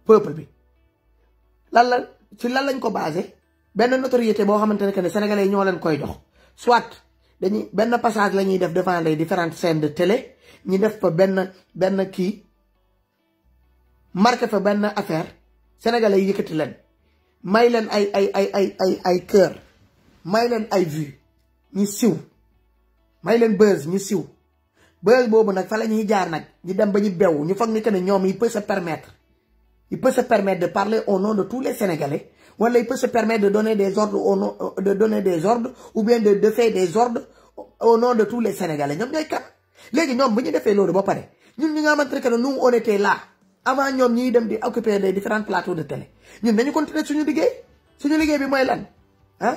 peuple bi lan lañ ko basé benn notoriété boo xamante ne que ne sénégalais yi ñoo leen koy jox soit dañuy benn passage la ñuy def devant les différentes chaînes de télé ñu def fa benn kii marqué fa benn affaire sénégalais yi yëkkati leen may leen ay cœur may leen ay vues ñu siw may leen buzz ñu siw buzz boobu nag fa la ñuy jaar nag ñu dem ba ñu bew ñu foog ni que ne ñoom il peut se permettre de parler au nom de tous les sénégalais wala il peut se permettre de donner des ordres ou bien de faire des ordres au nom de tous les sénégalais ñoom ñooy kan léegi ñoom bu ñu defee loolu ba pare ñun ñi nga xamante que nous on était là avant ñoom ñuy dem di occuper les différents plateaux de télé ñun dañu continuer suñu liggéey bi mooy lan ah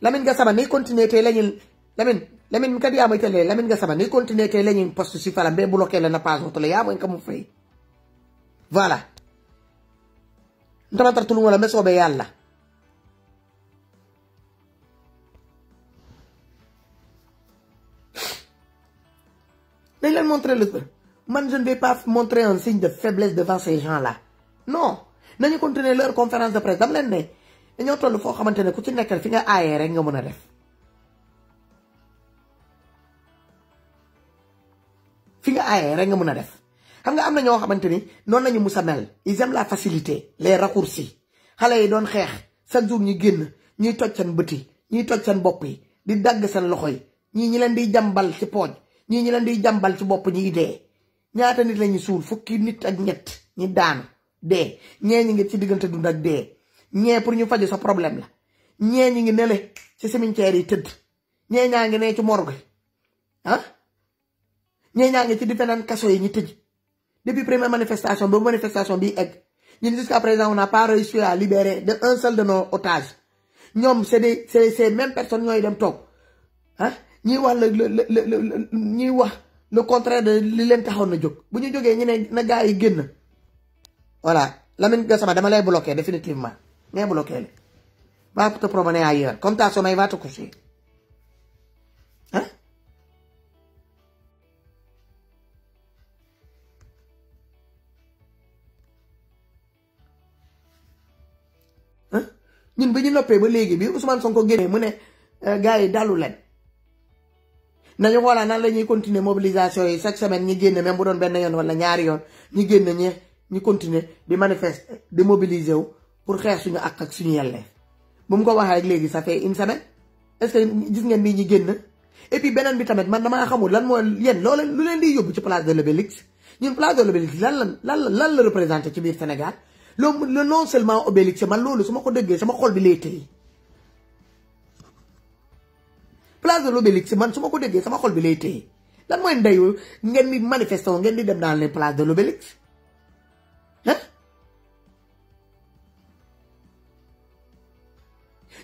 Lamine Gassama ni continuer tey lañu Lamine kadi yaa may télé Lamine Gassama ni continuer tey lañu poste si falam be bloqué la na page télé yaa mooy ka mu fay voilà ntamatartulu wala me soobee yàlla dañ leen montrer le man je ne vais pas montrer un signe de faiblesse devant ces gens-là non nañu continuer leur conférence de presse dama leen ne dañoo toll foo xamante ne ku ci nekkal fi nga aayee rek nga mën a def fi nga aayee rek nga mën a def xam nga am na ñoo xamante ni noonu lañu mus a mel ils aiment la facilité les raccourcis xale yi doon xeex chaque jour ñu génn ñuy toj seen bët yi ñuy toj seen bopp yi di dagg seen loxo yi ñi leen di jàmbal ci pooj ñi leen di jàmbal ci bopp ñi dee ñaata nit lañu suul fukki nit ak ñett ñi daanu dee ñee ñi ngi ci diggante dund ak dee ñee pour ñu faju sa problème la ñee ñi ngi nele ci cimetière yi tëdd ñee ñaa ngi ne ci morgue ah ñee ñaa ngi ci différentes kaso yi ñu tëj depuis première manifestation boobu manifestation bi egg ñun jusqu'à présent on n'a pas réussi à libérer de un seul de nos otages ñoom c'est ces mêmes personnes ñooy dem toog ah ñiy wax ñiy wax le contraire de li leen taxoon na jóg bu ñu jógee ñu ne na gars yi génn voilà Lamine Gassama dama lay bloquer définitivement mais bloquer le va te promener ailleurs comme ta sommeil va te coucher hein ñun bi ñu noppee ba léegi bi Ousmane Sonko génnee mu ne gars yi dalu leen nañu xoolaa nan la ñuy continuer mobilisation yi chaque semaine ñi génn même bu doon benn yoon wala ñaari yoon ñi génn ñu continuer di manifester di mobiliser wu pour xeex suñu ak suñu yelleef bu mu ko waxee rek léegi ça fait une semaine est-ce que gis ngeen nii ñi génn et puis beneen bi tamit man damaa xamul lan mooy yéen loolu lu leen di yóbbu ci place de l'Obélisque ñun place de l'Obélisque lan la représenté ci biir Sénégal loolu non seulement Obélisque man loolu su ma ko déggee sama xol bi lay téye place de l'Obélisque man su ma ko déggee sama xol bi lay téye lan mooy ndeyu ngeen di manifester ngeen di dem dans les places de l'Obélisque ah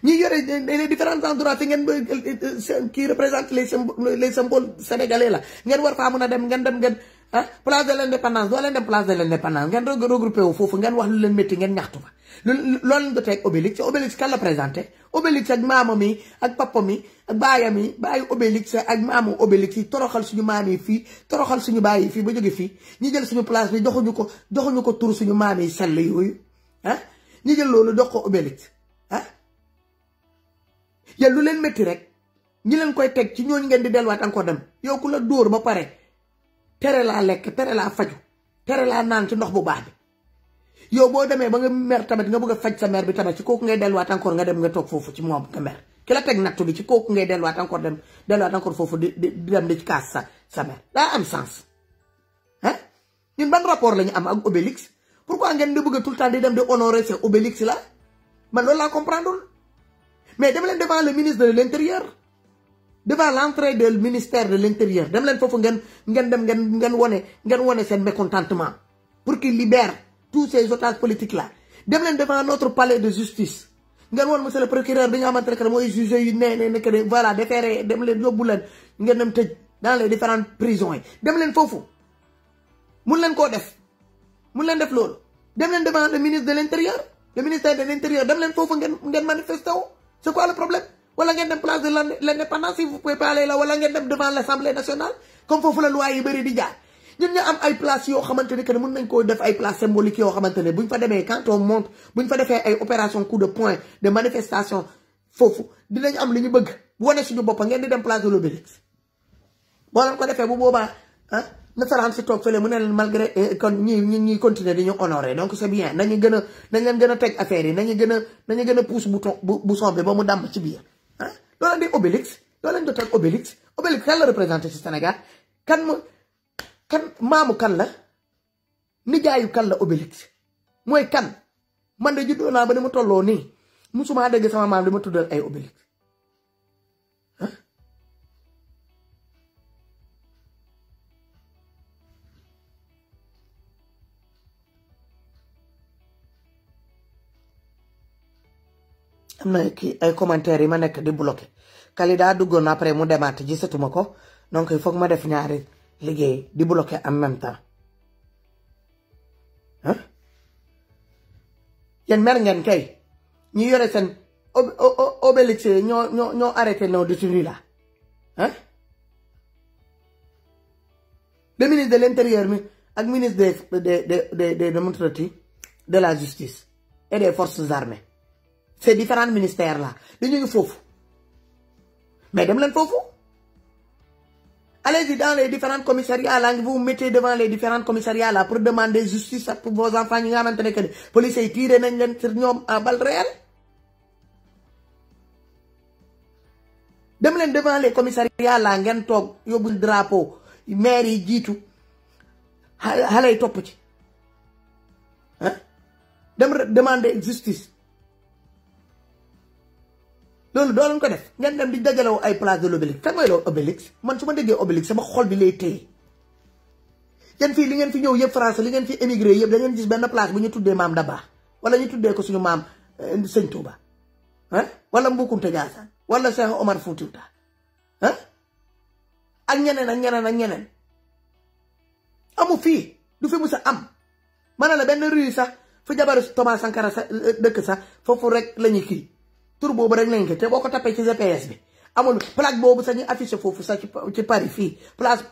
ñi yore les différents endroits fi ngeen qui représente les symboles sénégalais la ngeen war faa mën a dem ngeen ah place de l'indépendance doo leen dem place de l'indépendance ngeen regroupé wu foofu ngeen wax lu leen métti ngeen ñaxtu fa loolu lañ jotee ak Obélix Obélix kan la présenté Obélix ak maamam yi ak papam yi ak baayam yi baayu Obélix ak maamu Obélix yi toroxal suñu maam yi fii toroxal suñu baay yi fii ba jóge fii ñi jël suñu place bi joxuñu ko tur suñu maam yi sell yooyu ah ñi jël loolu jox ko Obélix ah yàlla lu leen métti rek ñi leen koy teg ci ñooñu ngeen di delluwaat encore dem yow ku la dóor ba pare tere laa lekk tere laa faju tere laa naan ci ndox bu baax bi yow boo demee ba nga mer tamit nga bëgg a faj sa mer bi tamit ci kooku ngay delluwaat encore nga dem nga toog foofu ci moom nga mer ki la teg nattu bi ci kooku ngay delluwaat encore foofu di dem di ci kaas sa mer daa am sens ah ñun ban rapport lañu am ak Obélix pourquoi ngeen di bëgg tout le temps di dem di honorer ces Obélix là man loolu laa comprendre mais dem leen devant le ministre de l'intérieur devant l'entrée du ministère de l'intérieur dem leen foofu ngeen wone seen mécontentement pour qu'il libère tous ces otages politiques là dem leen devant notre palais de justice ngeen woon monsieur le procureur bi nga xamante ne mooy jugé yu ne que voilà déféré dem leen yóbbu leen ngeen dem tëj dans les différentes prisons yi dem leen foofu mun leen koo def mun leen def loolu dem leen devant le ministre de l'intérieur le ministère de l'intérieur dem leen foofu ngeen manifester wu c'est quoi le problème wala ngeen dem place de l'indépendance si vous pouvez pas aller là wala ngeen dem devant l'Assemblée nationale comme foofu la loi yi bëri di jaar ñun ñu am ay place yoo xamante ne que mën nañ koo def ay place symbolique yoo xamante ne buñ fa demee quand on monte buñ fa defee ay opération coup de poing de manifestation foofu dinañ am li ñu bëgg wane suñu bopp ngeen di dem place de l'Obélisque boo leen ko defee bu boobaa ah nasaraan si toog fële mu ne leen malgré kon ñi continuer di ñu honorer donc c'est bien nañ leen gën a teg affaire yi nañu gën a pousse bouton bi ba mu dàmb ci biir ah loo leen di Obélix loo leen jot ak Obélix kan la représenté ci Sénégal kan maamu kan la nijaayu kan la Obélix mooy kan man de juddoo naa ba ni mu tolloo nii musuma dégg sama maam di ma tuddal ay Obélix ah am na kii ay commentaires yi ma nekk di bloqué Kalida duggoon après mu demaat gisatuma ko donc il faut que ma def ñaari liggéey di bloqué en même temps ah yéen mer ngeen kay ñi yore seen Obélix ñoo arrêté nos détenus là ah le ministre de l'intérieur mi ak ministre de la justice et des forces armées ces différents ministères là dañu ngi foofu mais dem leen foofu allez-y dans les différents commissariats là vous vous mettez devant les différents commissariats là pour demander justice pour vos enfants ñi nga xamante ne que police yi tiré nañ leen sur ñoom à balles réelles dem leen devant les commissariats là ngeen toog yóbbu drapeau maire yi jiitu xale yi topp ci ah dem demander justice loolu doo leen ko def ngeen dem di dajalewu ay place de l'Obélix kan mooy loolu Obélix man su ma déggee Obélix sama xol bi lay téye yéen fii li ngeen fi ñëw yëpp France li ngeen fi émigré yëpp da ngeen gis benn place bu ñu tuddee maam Daba wala ñu tuddee ko suñu maam Sëñ Touba ah wala Mbukunta Ndiassane wala Cheikh Omar Foutiyou Tall ah ak ñeneen amu fii du fi mus a am ma ne la benn rue sax fu jabaru Thomas Sankara sa dëkk sax foofu rek la ñuy kii tur boobu rek lañ ko te boo ko tapé ci GPS bi amul plaque boobu sax ñu affiché foofu sax ci Paris fii place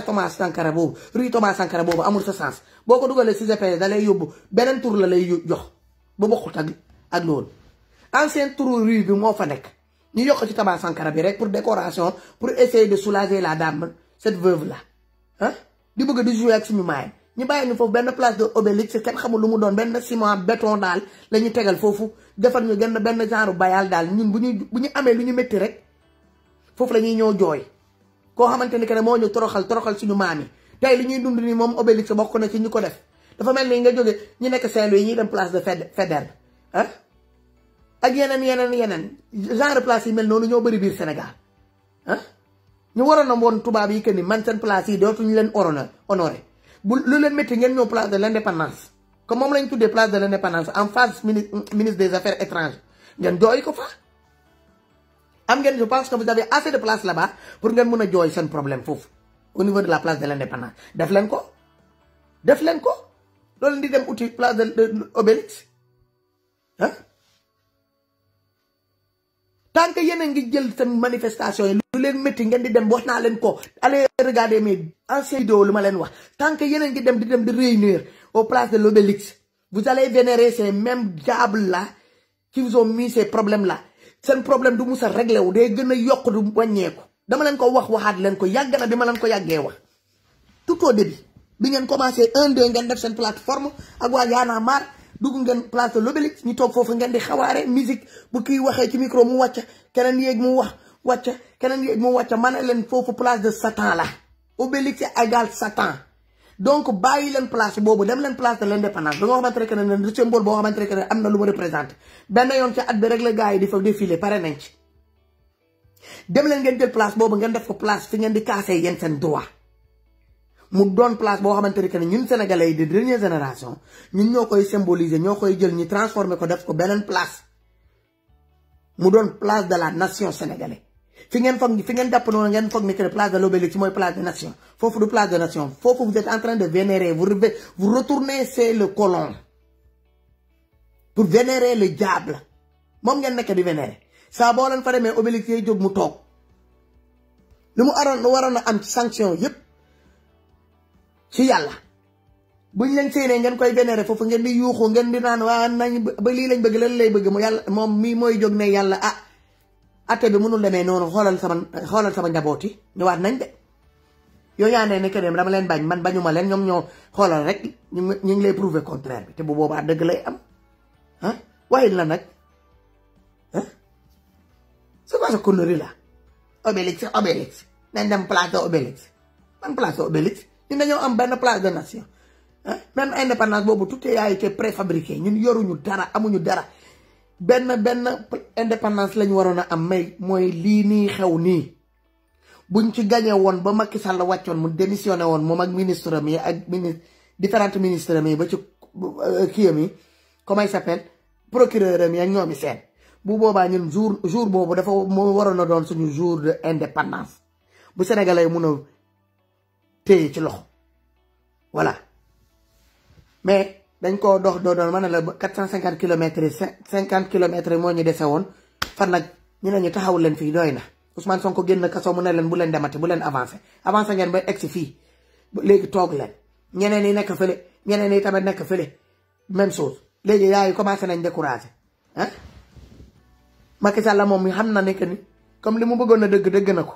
Thomas Sankara boobu rue Thomas Sankara boobu amul sa sens boo ko dugalee ci GPS da lay yóbbu beneen tur la lay jox ba bokkut ak loolu ancien turu rue bi moo fa nekk ñu yokk ci Thomas Sankara bi rek pour décoration pour essayer de soulager la dame cette veuve là ah di bëgg di jouer ak suñu maay ñu bàyyi ñu foofu benn place de Obélix kenn xamul lu mu doon benn ciment béton daal la ñuy tegal foofu defar ñu genn benn genre bayal daal ñun bu ñu amee lu ñu métti rek foofu la ñuy ñëw jooy koo xamante ni que ne moo ñu toroxal suñu maam yi tey li ñuy dund ni moom Obélix bokk na ci ñu ko def dafa mel ni nga jóge ñu nekk Saint-Louis ñuy dem place de Faidherbe ah ak yeneen genre place yi mel noonu ñoo bëri biir Sénégal ah ñu waroon a woon tubaab yi que ni man seen place yi dootuñu leen honoré bu lu leen métti ngeen ñëw place de l'indépendance comme moom lañ tuddee place de l'indépendance en face ministre des affaires étrangères ngeen jooy ko fa am ngeen je pense que vous avez assez de place là-bas pour ngeen mën a jooy seen problème foofu au niveau de la place de l'indépendance def leen ko loolu di dem uti place de Obélix ah tant que yéen a ngi jël seen manifestation yi lu leen métti ngeen di dem wax naa leen ko allez regarder mes anciennes vidéos lu ma leen wax tant que yéen a ngi dem di réunir aux places de l'Obélix vous allez vénérer ces mêmes diables là qui vous ont mis ces problèmes là seen problème du mus a réglé wu day gën a yokk du wàññeeku dama leen ko waxaat leen ko yàgg na bi ma leen ko yàggee wax tout au début bi ngeen commencé 1-2 ngeen def seen plateforme ak waa Y'en a marre dugg ngeen place de l'Obélix ñu toog foofu ngeen di xawaare musique bu kii waxee ci micro mu wàcc keneen yéeg mu wàcc ma ne leen foofu place de Satan la Obélix égal Satan donc bàyyi leen place boobu dem leen place de l'indépendance ba nga xamante que ne symbole boo xamante que ne am na lu mu représenté benn yoon ca at bi rek la gars yi di fa défilé pare nañ ci. dem leen ngeen jël place boobu ngeen def ko place fi ngeen di casser yéen seen droit mu doon place boo xamante que ne ñun sénégalais yi de dernière génération ñun ñoo koy symboliser ñoo koy jël ñu transformer ko def ko beneen place mu doon place de la nation sénégalaise. fi ngeen jàpp noonu ngeen foog ni que place de l'Obélisque mooy place de nation foofu du place de nation foofu vous êtes en train de vénérer vous retournez c'est le colon pour vénérer le diable moom ngeen nekk di vénérer saa boo leen fa demee Obélisque yi jóg mu toog lu waroon a am ci sanction yépp ci yàlla buñ leen séenee ngeen koy vénérer foofu ngeen di yuuxu ngeen di naan waa nañ ba lii lañ bëgg lan lay bëgg mu yàlla moom mii mooy jóg ne yàlla atte bi mënul demee noonu xoolal sama njaboot yi ñëwaat nañ de yow yaa ne que dama leen bañ man bañuma leen ñoom ñoo xoolal rek ñu ngi lay prouver contraire bi te bu boobaa dëgg lay am waaye la nag c'est quoi ce connerie là Obélisque nañ dem place de Obélisque man place de Obélisque ñun dañoo am benn place de nation même indépendance boobu tout a été préfabriqué ñun yoruñu dara amuñu dara benn indépendance lañu waroon a am may mooy lii nii xew nii buñ ci gagné woon ba Macky Sall wàccoon mu démissionné woon moom ak ministre mi ak différents ministres mi ba ci kii mi comment il s'appelle procureur mi ak ñoomi seen bu boobaa ñun jour boobu dafa moo waroon a doon suñu jour de indépendance bu sénégalais mun a téye ci loxo voilà mais dañ koo doon ma ne la 450 kilomètres yi 50 kilomètres yi moo ñu dese woon fan nag ñu ne ñu taxaw leen fii doy na Ousmane Sonko génn kaso mu ne leen bu leen demati bu leen avancé ngeen ba egsi fii léegi toog leen ñeneen yi nekk fële ñeneen yi tamit nekk fële même chose léegi yaayu commencé nañ découragé Macky Sall moom mi xam na ne que ni comme li mu bëggoon a dëgg na ko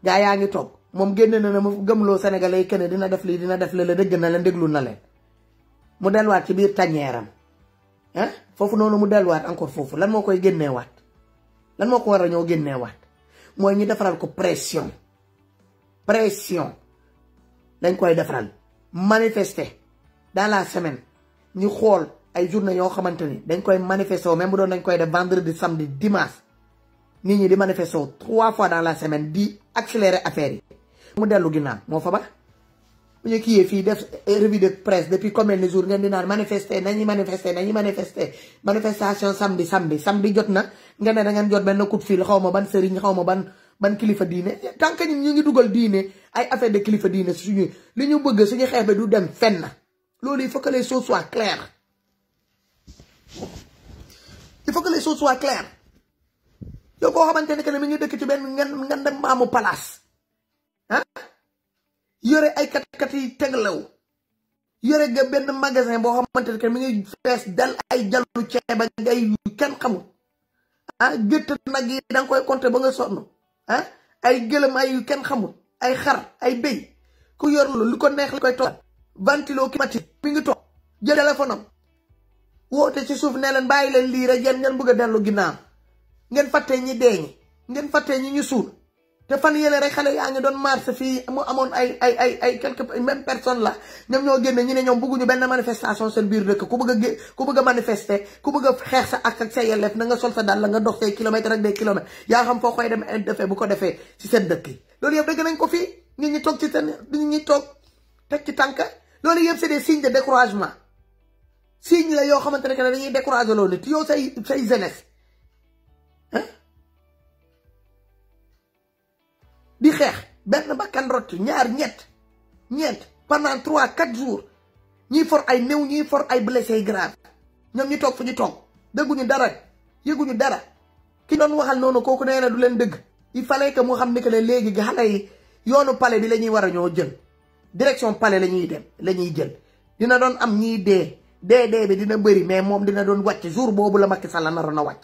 gaa yaa ngi toog moom génn na mu gëmloo Sénégalais yi kenn dina def lii dina def la dëgg na leen déglu na leen mu delluwaat ci biir tañeeram foofu noonu mu delluwaat encore foofu lan moo koy génneewaat lan moo ko war a ñëw génneewaat mooy ñu defaral ko pression dañ koy defaral manifester dans la semaine ñu xool ay journée yoo xamante ni dañ koy manifester même bu doon dañ koy def vendredi samedi dimanche nit ñi di manifester 3 fois dans la semaine di accélérer affaire yi mu dellu ginnaaw moo fa ba bu ñu kiyee fii def revue de presse depuis combien de jours ngeen di naan nañuy manifester manifestation samedi jot na nga ne da ngeen jot benn coup de fil xaw ma ban sëriñ xaw ma ban kilifa diine tant que ñu ngi dugal diine ay affaire de kilifa diine suñu li ñu bëgg suñu xeex bi du dem fenn loolu il faut que les choses soient claires yow koo xamante ne que ne mi ngi dëkk ci benn ngeen dem maamu palace yore ay kat yi teglaw yore nga benn magasin boo xamante ne que mi ngi fees dal ay jallu ceeb ak ay kenn xamul gétt nag yi da nga koy compter ba nga sonn ay gëlëm ay kenn xamul ay xar ay béy ku yor lu ko neex li koy toog ventilo climatique mi ngi toog jël téléphone am woote ci suuf ne leen bàyyi leen lii rek yéen ngeen bëgg a dellu ginnaaw ngeen fàttee ñi dee ñi ngeen fàttee ñi ñu suul te fan yële rek xale yaa ngi doon marche fii mu amoon ay quelques même personne la ñoom ñoo génne ñu ne ñoom bëgguñu benn manifestation seen biir dëkk ku bëgg a manifester ku bëgg a xeex sa ak sa yelleef na nga sol sa dal la nga dox say kilomètres ak des kilomètres yaa xam foo koy dem defee bu ko defee ci seen dëkk yi loolu yëpp dëgg nañ ko fii nit ñi toog ci seen nit ñi toog teg ci tànk loolu yëpp c'est des signes de découragement signe la yoo xamante ne que dañuy décourager loolu nit yow say jeunesse di xeex benn bakkan rot ñaar ñett pendant 3-4 jours ñiy for ay néew ñiy for ay blessés grave ñoom ñu toog fu ñu toog dégguñu dara yëguñu dara ki doon waxal noonu kooku nee na du leen dëgg il fallait que mu xam ne que léegi xale yi yoonu palais bi la ñuy war a ñoo jël direction palais la ñuy jël dina doon am ñiy dee bi dina bëri mais moom dina doon wàcc jour boobu la Macky Sall naroon a wàcc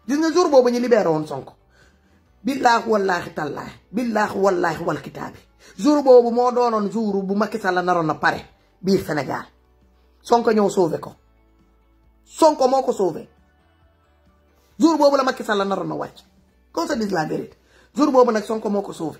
gis nga jour boobu ñu libéré woon Sonko billaahi wallaahi tallaahi billaahi wallaahi wal kitaabi jour boobu moo doonoon jour bu Macky Sall naroon a pare biir Sénégal Sonko ñëw sauvé ko Sonko moo ko sauvé jour boobu la Macky Sall naroon a wàcc qu'on se dise la vérité jour boobu nag Sonko moo ko sauvé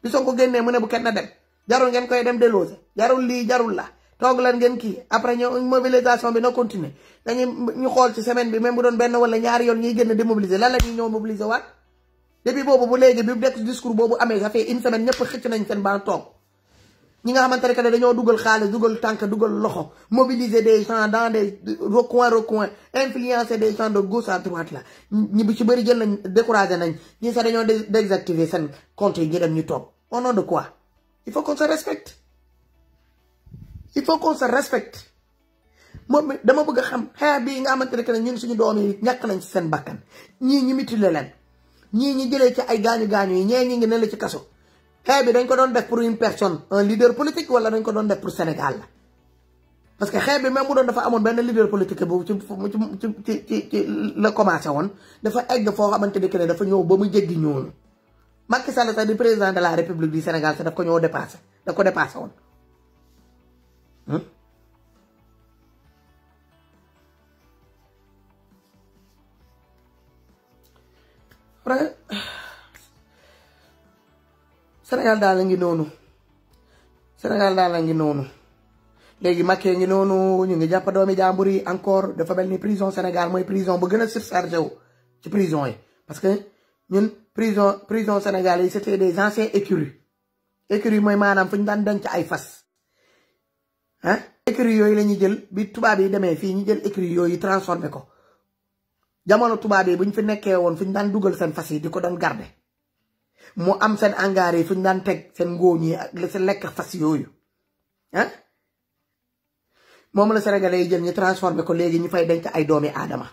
bi Sonko génnee mu ne bu kenn dem jarul ngeen koy dem déloger jarul lii jarul la toog leen ngeen kii après ñu mobilisation bi na continuer dañuy ñu xool ci semaine bi même bu doon benn wala ñaari yoon ñuy génn démobiliser lan la ñuy ñëw mobiliser waat depuis boobu bu léegi bi def discours boobu amee ça fait une semaine ñëpp xëcc nañ seen baa toog ñi nga xamante ne que dañoo dugal xaalis dugal tànk dugal loxo mobiliser des gens dans des recoins influencer des gens de gauche à droite la ñi bu ci bëri jël nañ découragé nañ ñi sax dañoo désactiver seen compte yi ñu dem ñu toog au nom de quoi il faut qu'on se respecte il faut qu'on se respecte moom dama bëgg a xam xeex bii nga xamante ne que ñun suñu doom yi ñàkk nañ ci seen bakkan ñii ñi mutilé leen ñii ñi jëlee ci ay gaañu-gaañu yi ñee ñi ngi ne la ci kaso xeex bi dañ ko doon def pour une personne un leader politique wala dañ ko doon def pour Sénégal la parce que xeex bi même bu doon dafa amoon benn leader politique boobu ci la commencé woon dafa egg foo xamante ne que ne dafa ñëw ba mu jéggi ñoonu Macky Sall sax di président de la République du Sénégal sax daf ko ñëw dépassé daf ko dépassé woon Sénégal daal la ngi noonu Sénégal daal la ngi noonu léegi Macky ngi noonu ñu ngi jàpp doomi jàmbur yi encore dafa mel ni prison Sénégal mooy prison bu gën a surchargé wu ci prison yi parce que ñun prison Sénégal yi c'était des anciens écuries mooy maanaam fu ñu daan denc ay fas ah écuries yooyu la ñuy jël bi tubaab yi demee fii ñu jël écuries yooyu transformé ko jamono tubaab yi bu ñu fi nekkee woon fu ñu daan dugal seen fas yi di ko doon garder mu am seen hangar yi fu ñu daan teg seen ngóoñ yi ak seen lekk fas yooyu ah moom la Sénégalais yi jël ñu transformé ko léegi ñu fay denc ay doomi aadama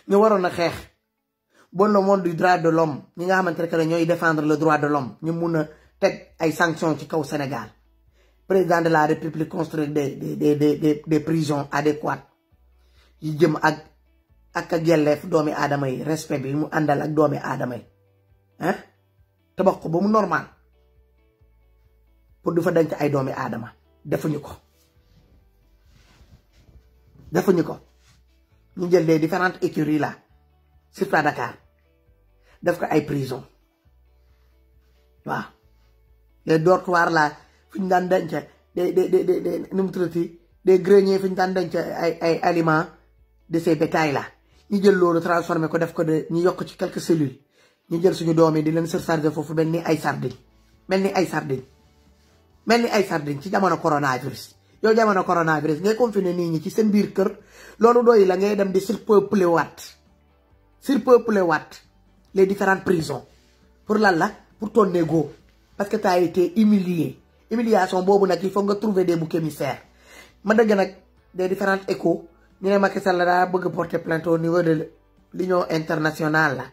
ñu waroon a xeex bon le monde du droit de l'homme ñi nga xamante ne que ñooy défendre le droit de l'homme ñu mun a teg ay sanctions ci kaw Sénégal président de la République construire des prisons adéquates yi jëm ak yelleef doomi aadama yi respect bi mu àndal ak doomi aadama yi ah tabax ko ba mu normal pour du fa denc ay doomi aadama defuñu ko ñu jël des différentes écuries là surtout à Dakar def ko ay prison waaw les dortoirs là fu ñu daan denc nu mu tuddati des greniers fu ñu daan denc ay aliments de ces bétails là ñu jël loolu transformé ko def ko de ñu yokk ci quelques cellules ñu jël suñu doom yi di leen surcharger foofu mel ni ay sardine ci jamono coronavirus yow jamono coronavirus ngay confiner nit ñi ci seen biir kër loolu doy la ngay dem di surpeupler waat les différentes prisons pour lan la pour ton ego parce que tu as été humiliation boobu nag il faut nga trouver des boucs émissaires ma dëgg nag des différents échos ñu ne Macky Sall daa bëgg porter plainte au niveau de l'union internationale là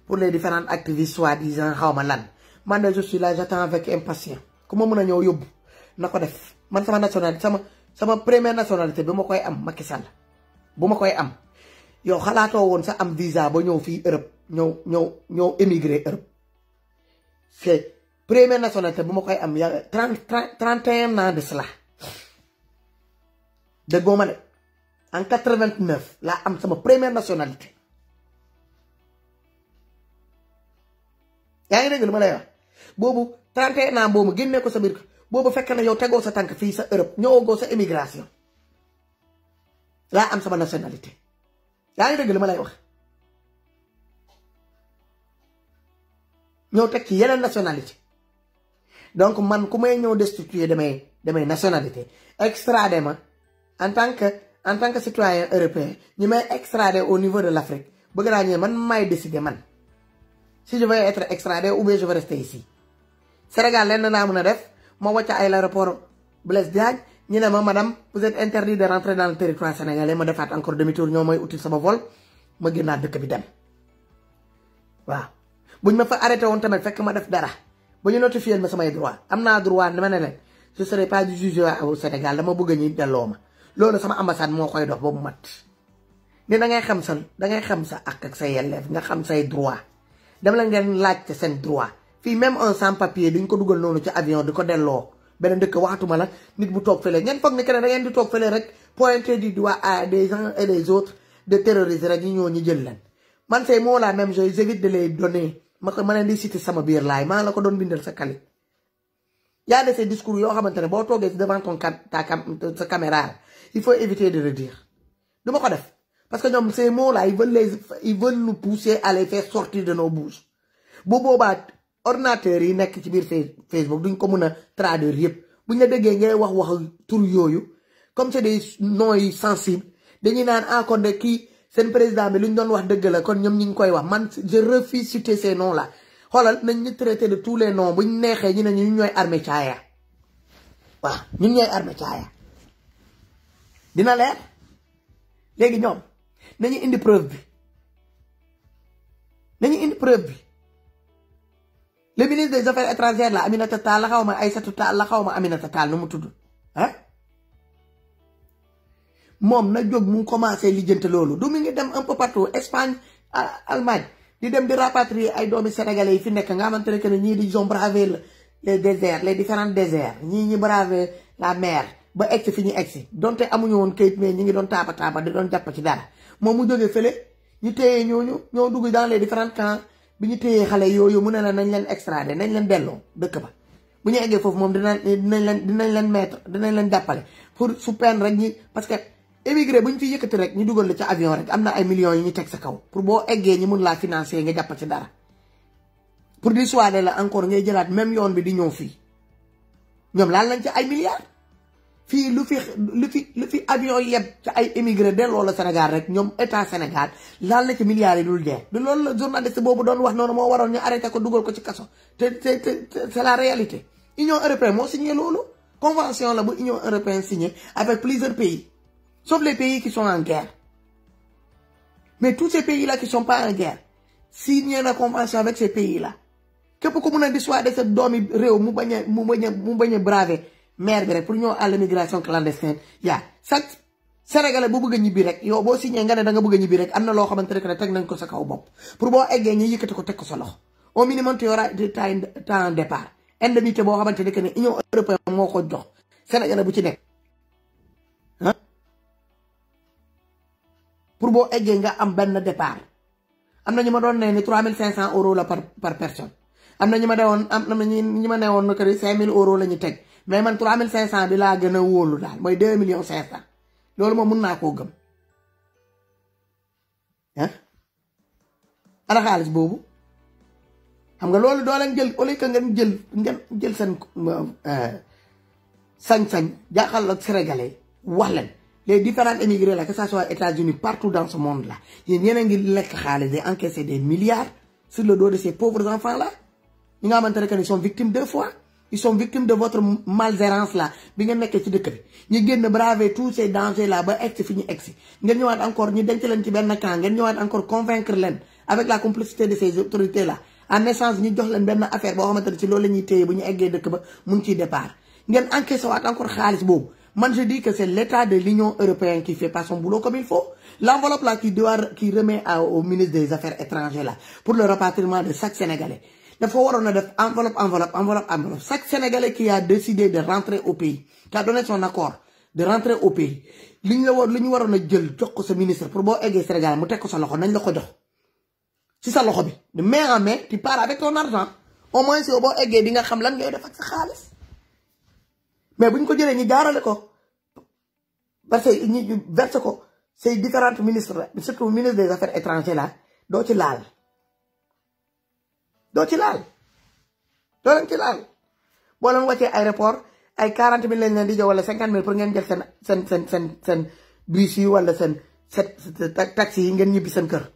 pour les différents activistes soi-disant xaw ma lan man de je suis là j'attends avec impatience ku ma mën a ñëw yóbbu na ko def man sama nationalité sama première nationalité bi ma koy am Macky Sall bu ma koy am yow xalaatoo woon sa am visa ba ñëw fii Europe ñëw émigré Europe c'est première nationalité bu ma koy am yaa 31 ans de cela déggoo ma ne en 89 laa am sama première nationalité yaa ngi dégg lu ma lay wax boobu 31 ans boobu génnee ko sa biir boobu fekk na yow tegoo sa tànk fii sa Europe ñëwagoo sa émigration laa am sama nationalité yaa ngi dégg li ma lay wax ñëw teg ci yeneen nationalité donc man ku may ñëw destituer damay nationalité extradé ma en tant que citoyen européen ñu may extradé au niveau de l'Afrique bëgg naa ñëw man may décider man si je vais être extradé ou bien je vais rester ici Sénégal lenn naa mën a def ma wàcc ay l'aéroport Blaise Diagne ñu ne ma madame vous êtes interdit de rentrer dans le territoire sénégalais ma defaat encore demi-tour ñoo mooy util sama vol ma génnaat dëkk bi dem waaw buñ ma fa arrêté woon tamit fekk ma def dara ba ñu notifié ma samay droit am naa droit dama ne leen je serai pas jugé au Sénégal dama bëgg ñi delloo ma loolu sama ambassade moo koy dox ba mu mat ni dangay xam sa ak sa yelleef nga xam say droit dem la ngeen laajte seen droit fii même un sans papier duñ ko dugal noonu ci avion di ko delloo beneen dëkk waxatuma la nit bu toog fële ngeen foog ni que ne da ngeen di toog fële rek pointer du doigt à des gens et des autres de terroriser rek ñu ñëw ñu jël leen man c'est moo la même chose j'évite de les donner ma leen di citer sama biir laay maa la ko doon bindal sa kali yaa de ces discours yoo xamante ne boo toogee devant sa caméra il faut éviter de le dire du ma ko def parce que ñoom ces mots là ils veulent nous pousser à les faire sortir de nos bouches bu boobaa ordinateurs yi nekk ci biir Facebook duñ ko mën a traduire yëpp buñ la déggee ngay wax tur yooyu comme c'est des noms yi sensibles dañuy naan encore de kii seen président bi lu ñu doon wax dëgg la kon ñoom ñu ngi koy wax man je refuse citer ces noms là xoolal nañ ñu traité de tous les noms buñ neexee ñu ne ñun ñooy armée caaya waaw ñun ñooy armée caaya dina leer léegi ñoom nañu indi preuve bi le ministre des affaires étrangères la Aminata Tall la xaw ma Aïssatou Tall la xaw ma Aminata Tall nu mu tudd ah moom na jóg mu commencé lijjante loolu du mu ngi dem un peu partout Espagne Allemagne di dem di rapatrier ay doomi sénégalais yi fi nekk nga xamante ne que ñii di ont bravé les déserts les différents déserts ñi bravé la mer ba egsi fi ñu egsi donte amuñu woon kayit mais ñi ngi doon taaba di doon jàpp ci dara moom mu jógee fële ñu téye ñoo dugg dans les différents camps bi ñu téyee xale yooyu mu ne la nañ leen extrader nañ leen delloo dëkk ba bu ñu eggee foofu moom dinañ leen jàppale pour su peine rek ñi parce que émigré bu ñu fi yëkkati rek ñu dugal la ci avion rek am na ay millions yi ñu teg sa kaw pour boo eggee ñi mun laa financer nga jàpp ci dara pour dissuader la encore ngay jëlaat même yoon bi di ñëw fii ñoom laal lañ ci ay milliards fii lu fi avion yeb ci ay émigré delloo la Sénégal rek ñoom état Sénégal laal na ci milliards yi dul dee du loolu la journaliste boobu doon wax noonu moo waroon ñu arrêté ko dugal ko ci kaso te c'est la réalité. Union européenne moo signé loolu convention la bu Union européenne signé avec plusieurs pays sauf les pays qui sont en guerre mais tous ces pays là qui sont pas en guerre signé la convention avec ces pays là képp ku mun a dissuader sa doomi réew mu bañ a braver maire bi rek pour ñëw à l'immigration clandestine yaa chaque Sénégalais bu bëgg a ñibbi rek yow boo signé nga ne da nga bëgg a ñibbi rek am na loo xamante ne teg nañ ko sa kaw bopp pour boo eggee ñi yëkkati ko teg ko sa loxo au minimum tu auras temps départ indemnité boo xamante ne que ne Union européenne moo ko jox Sénégalais bu ci nekk ah pour boo eggee nga am benn départ am na ñu ma doon ne ni 3500 euros la par personne am na ñu ma ne woon que 5000 euros la ñu teg mais man 3500 bi laa gën a wóolu daal mooy 2 millions 500 loolu moom mun naa koo gëm ah ana xaalis boobu xam nga loolu doo leen jël au lieu que ngeen jël seen sañ-sañ jaaxal ak sénégalais wax leen les différents émigrés là que ça soit États-Unis partout dans ce monde là yéen a ngi lekk xaalis di encaisser des milliards sur le dos de ces pauvres enfants là ñi nga xamante ne que ils sont victimes 2 fois. Ils sont victimes de votre malgérance là bi ngeen nekkee ci dëkk bi ñu génn braver tous ces dangers là ba egsi fi ñu egsi ngeen ñëwaat encore ñu denc leen ci benn camp ngeen ñëwaat encore convaincre leen avec la complicité de ces autorités là en échange ñu jox leen benn affaire boo xamante ne ci loolu la ñuy téye bu ñu eggee dëkk ba mun ciy départ ngeen encaissé waat encore xaalis boobu man je dis que c'est l'état de l'Union européenne qui fait pas son boulot comme il faut l'enveloppe là qui remet au ministre des affaires étrangères là pour le rapatriement de chaque Sénégalais dafa waroon a def enveloppe chaque Sénégalais qui a décidé de rentrer au pays qui a donné son accord de rentrer au pays li ñu waroon a jël jox ko sa ministre pour boo eggee Sénégal mu teg ko sa loxo nañ la ko jox ci sa loxo bi de main en main tu pars avec ton argent au moins si boo eggee di nga xam lan ngay def ak sa xaalis mais bu ñu ko jëlee ñu jaarale ko parce que ñu verse ko ces différents ministres surtout ministre des affaires étrangères là doo ci laal doo leen ci laal boo leen wàccee aéroport ay 40 000 lañ leen di jox wala 50 000 pour ngeen jël seen bus yi wala seen taxi yi ngeen ñibbi seen kër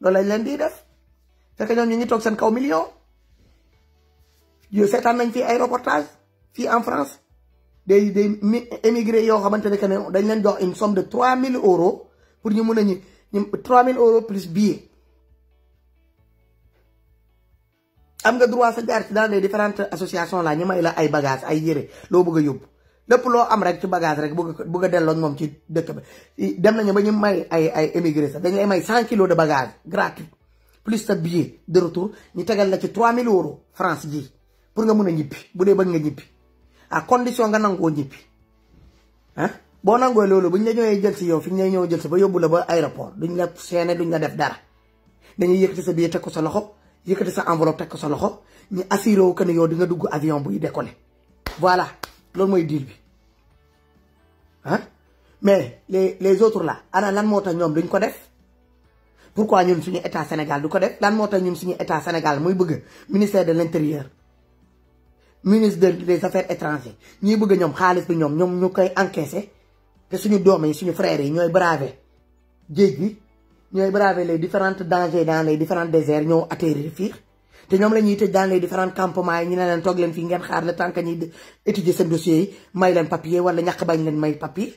loolu lañ leen di def fekk ñoom ñu ngi toog seen kaw million yow seetaan nañ fii ay reportage fii en France des émigrés yoo xamante ne que ne dañ leen jox une somme de 3000 euros pour ñu mun a ñu 3000 euros plus billet am nga droit sa jaar ci dans les différentes associations là ñu may la ay bagages ay yére loo bëgg a yóbbu lépp loo am rek ci bagage rek bëgg a delloo moom ci dëkk bi dem nañu ba ñu may ay émigré sax dañ lay may 100 kilos de bagage gratuit plus sa billet de retour ñu tegal la ci 3000 euros France ji pour nga mun a ñibbi bu dee bëgg nga ñibbi à condition nga nangoo ñibbi ah boo nangoo loolu bu ñu la ñëwee jël si yow fi ñu lay ñëw jël si ba yóbbu la ba aéroport duñ la seene duñ la def dara dañuy yëkkati sa billet teg ko sa loxo yëkkati sa enveloppe teg ko sa loxo ñu assuré wu que ne yow di nga dugg avion buy décoller voilà loolu mooy deal bi ah mais les autres là ana lan moo tax ñoom duñ ko def pourquoi ñun suñu état Sénégal du ko def lan moo tax ñun suñu état Sénégal muy bëgg ministère de l'intérieur ministre des affaires étrangères ñuy bëgg ñoom xaalis bi ñoom ñu koy encaissé te suñu doom yi suñu frères yi ñooy braver géej gi ñooy braver les différents dangers dans les différents déserts ñoo atterrir fii te ñoom la ñuy tëj dans les différents campements yi ñu ne leen toog leen fii ngeen xaar le temps que ñuy étudier seen dossiers yi may leen papier wala ñàkk bañ leen may papier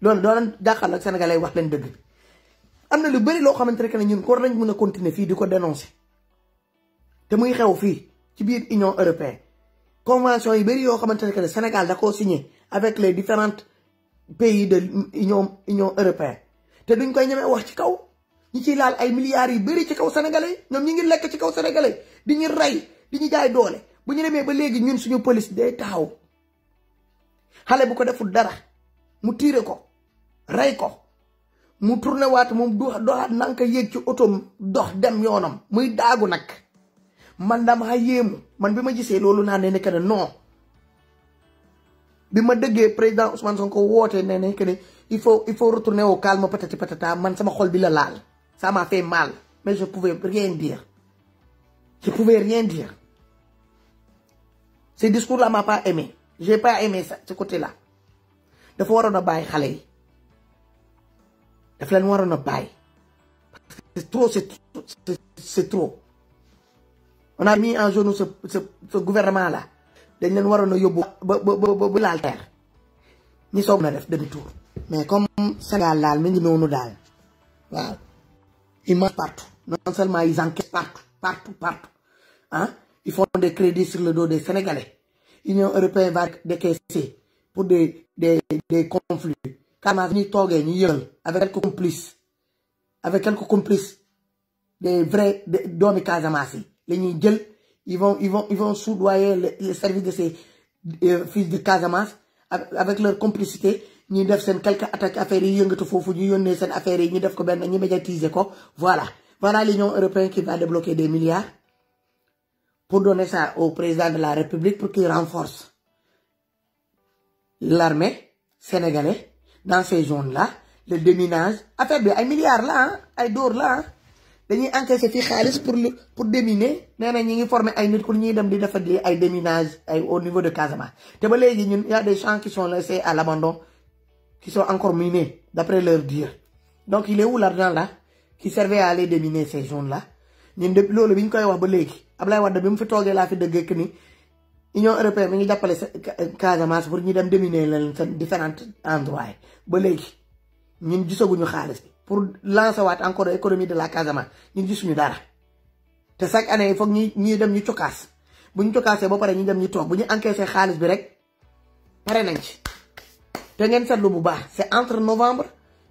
loolu doo leen jàkkaarloo ak sénégalais wax leen dëgg am na lu bëri loo xamante ne que ñun ko war nañ mën a continuer fii di ko dénoncer te muy xew fii ci biir Union européenne convention yi bëri yoo xamante ne que Sénégal da koo signé avec les différents pays de Union européenne te duñ koy ñemee wax ci kaw ñi ciy laal ay milliards yu bëri ci kaw sénégalais ñoom ñi ngi lekk ci kaw sénégalais di ñu rey di ñu jaay doole bu ñu demee ba léegi ñun suñu police day taxaw xale bu ko deful dara mu tiire ko rey ko mu tourné waat moom doxaat nanka yéeg ci otom dox dem yoonam muy daagu nag man dama yéemu man bi ma gisee loolu naa ne que ne non bi ma dëggee président Ousmane Sonko woote ne que ne il faut retourner au calme patati patata man sama xol bi la laal ça m'a fait mal mais je pouvais rien dire ce discours là m'a pas aimé j'ai pas aimé ça ce côté là dafa waroon a bàyyi xale yi daf leen waroon a bàyyi c'est trop on a mis en genou ce gouvernement là dañ leen waroon a yóbbu ba laal terre ñi soog na def demi tour mais comme Sénégal daal mi ngi noonu daal waaw ils mangent partout non seulement ils enquêtent partout hein ils font des crédits sur le dos des Sénégalais Union européenne va décaisser pour des conflits Casamance ñuy toogee ñu yëngal avec quelques complices des vrais doomi Casamance yi la ñuy jël ils vont soudoyer le service de ces fils de Casamance avec leur complicité ñuy def seen quelques attaques affaires yi yëngatu foofu ñu yónnee seen affaires yi ñu def ko benn ñu médiatiser ko voilà l'Union européenne qui va débloquer des milliards pour donner ça au président de la République pour qu'il renforce l'armée sénégalaise dans ces zones-là le déminage affaire bi ay milliards la ay dóor la dañuy encaisser fii xaalis pour déminer nee na ñi ngi former ay nit pour ñuy dem di defar ay déminage ay au niveau de Casamance te ba léegi ñun y a des champs qui sont laissés à l'abandon qui sont encore minés d'après leur dire donc il est où l'argent là qui servait à aller déminer ces zones-là ñun depuis loolu bi ñu koy wax ba léegi Ablaye Wade bi mu fi toogee laa fi dëgg que ni Union européenne mi ngi jàppale Casamance pour ñu dem déminer leen seen différents endroits yi ba léegi ñun gisaguñu xaalis bi pour lancer waat encore économie de la Casamance ñun gisuñu dara te chaque année il faut ñuy dem ñu cokkaas bu ñu cokkaasee ba pare ñu dem ñu toog bu ñu encaissé xaalis bi rek pare nañ ci te ngeen seetlu bu baax c'est entre novembre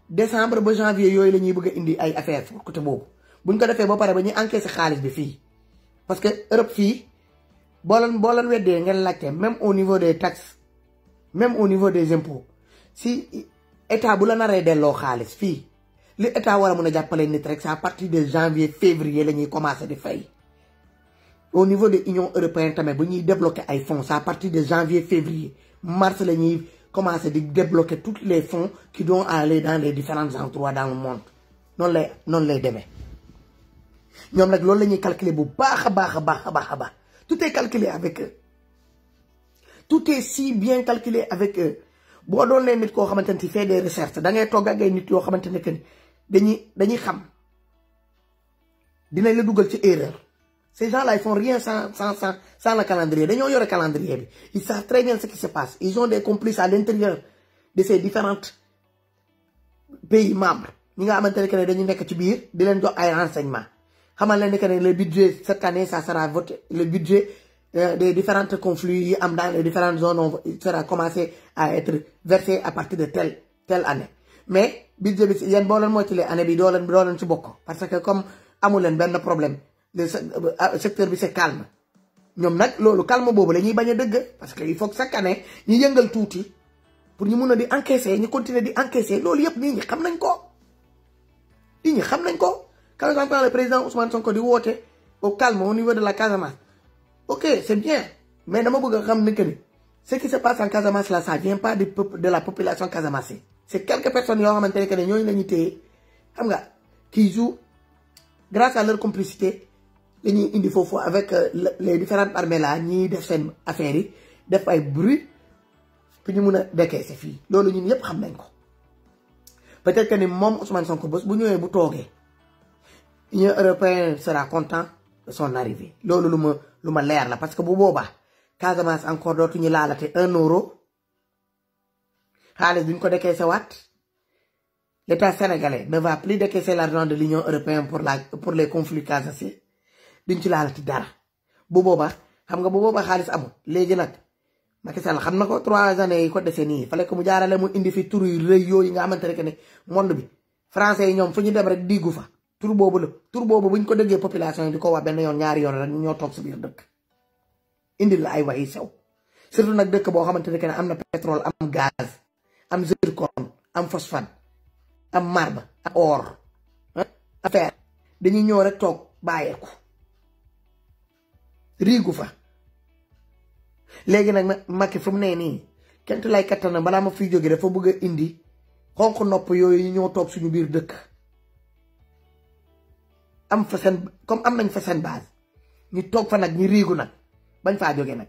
décembre ba janvier yooyu la ñuy bëgg a indi ay affaire côté boobu buñ ko defee ba pare ba ñu encaissé xaalis bi fii parce que Europe fii boo leen weddee ngeen laajte même au niveau des taxes même au niveau des impôts si état bu la naree delloo xaalis fii li état war a mën a jàppale nit rek c'est à partir de janvier février la ñuy commencer di fay au niveau de Union européenne tamit bu ñuy débloquer ay fonds c'est à partir de janvier février mars la ñuy commencer di débloquer tous les fonds qui doivent aller dans les différents endroits dans le monde noonu lay demee ñoom nag loolu la ñuy calculer bu baax a baax tout est calculé avec eux tout est si bien calculé avec eux boo doon leen nit koo xamante ne ci fait des recherches da ngay togg ak ay nit yoo xamante ne que dañuy xam dinañ la dugal ci erreur ces gens-là ils font rien sans le calendrier dañoo yore calendrier bi ils savent très bien ce qui se passe ils ont des complices à l'intérieur de ces différents pays membres ñi nga xamante ne que dañu nekk ci biir di leen jox ay renseignements xamal leen que le budget cette année ça sera voté le budget des différents conflits yi am dans les différentes zones sera commencé à être versé à partir de telle année mais budget bi yéen boo leen moytulee année bi doo leen ci bokk parce que comme amu leen benn problème le secteur bi c'est calme ñoom nag loolu calme boobu la ñuy bañ a dëgg parce que il faut que chaque année ñu yëngal tuuti pour ñu mun a di encaisser ñu continuer di encaisser loolu yëpp nit ñi xam nañ ko quand le président Ousmane Sonko di woote au calme au niveau de la Casamance. Ok, c'est bien. Mais dama bëgg xam que ce qui se passe en Casamance là, ça vient pas de la population casamançaise. C'est quelques personnes qui ont que ñooñu la ñu téye xam nga qui jouent grâce à leur complicité dañuy indi foofu avec les différentes armées là ñiy def seen affaires yi def ay bruit pour ñu mun a décaisser fii loolu ñun yëpp xam nañ ko. Peut-être que ni moom Ousmane Sonko bés bu ñëwee bu toogee Union européenne sera content de son arrivée loolu lu ma leer la parce que bu boobaa Casamance encore dootuñu laalate 1 euro xaalis duñ ko décaissé waat l'État sénégalais ne va plus décaisser l'argent de l'Union européenne pour les conflits casamançais duñ ci laalati dara bu boobaa xam nga bu boobaa xaalis amul léegi nag Macky Sall xam na ko 3 années yi ko dese nii fallait que mu jaarale mu indi fi tur yu rëy yooyu nga xamante ne que ne monde bi français yi ñoom fu ñu dem rek diggu fa tur boobu la tur boobu buñ ko déggee population yi di ko wax benn yoon ñaari yoon rek ñoo toog si biir dëkk indi la ay way sew surtout nag dëkk boo xamante ne que ne am na pétrole am gaz am zircon am phosphate am marbre am or affaire dañuy ñëw rek toog bàyyeeku riigu fa léegi nag Macky fu mu nee nii kent lay kattana balaa ma fiy jóge dafa bëgg a indi xonq nopp yooyu ñoo toog suñu biir dëkk am fa seen comme am nañ fa seen base ñu toog fa nag ñu riigu nag bañ faa jóge nag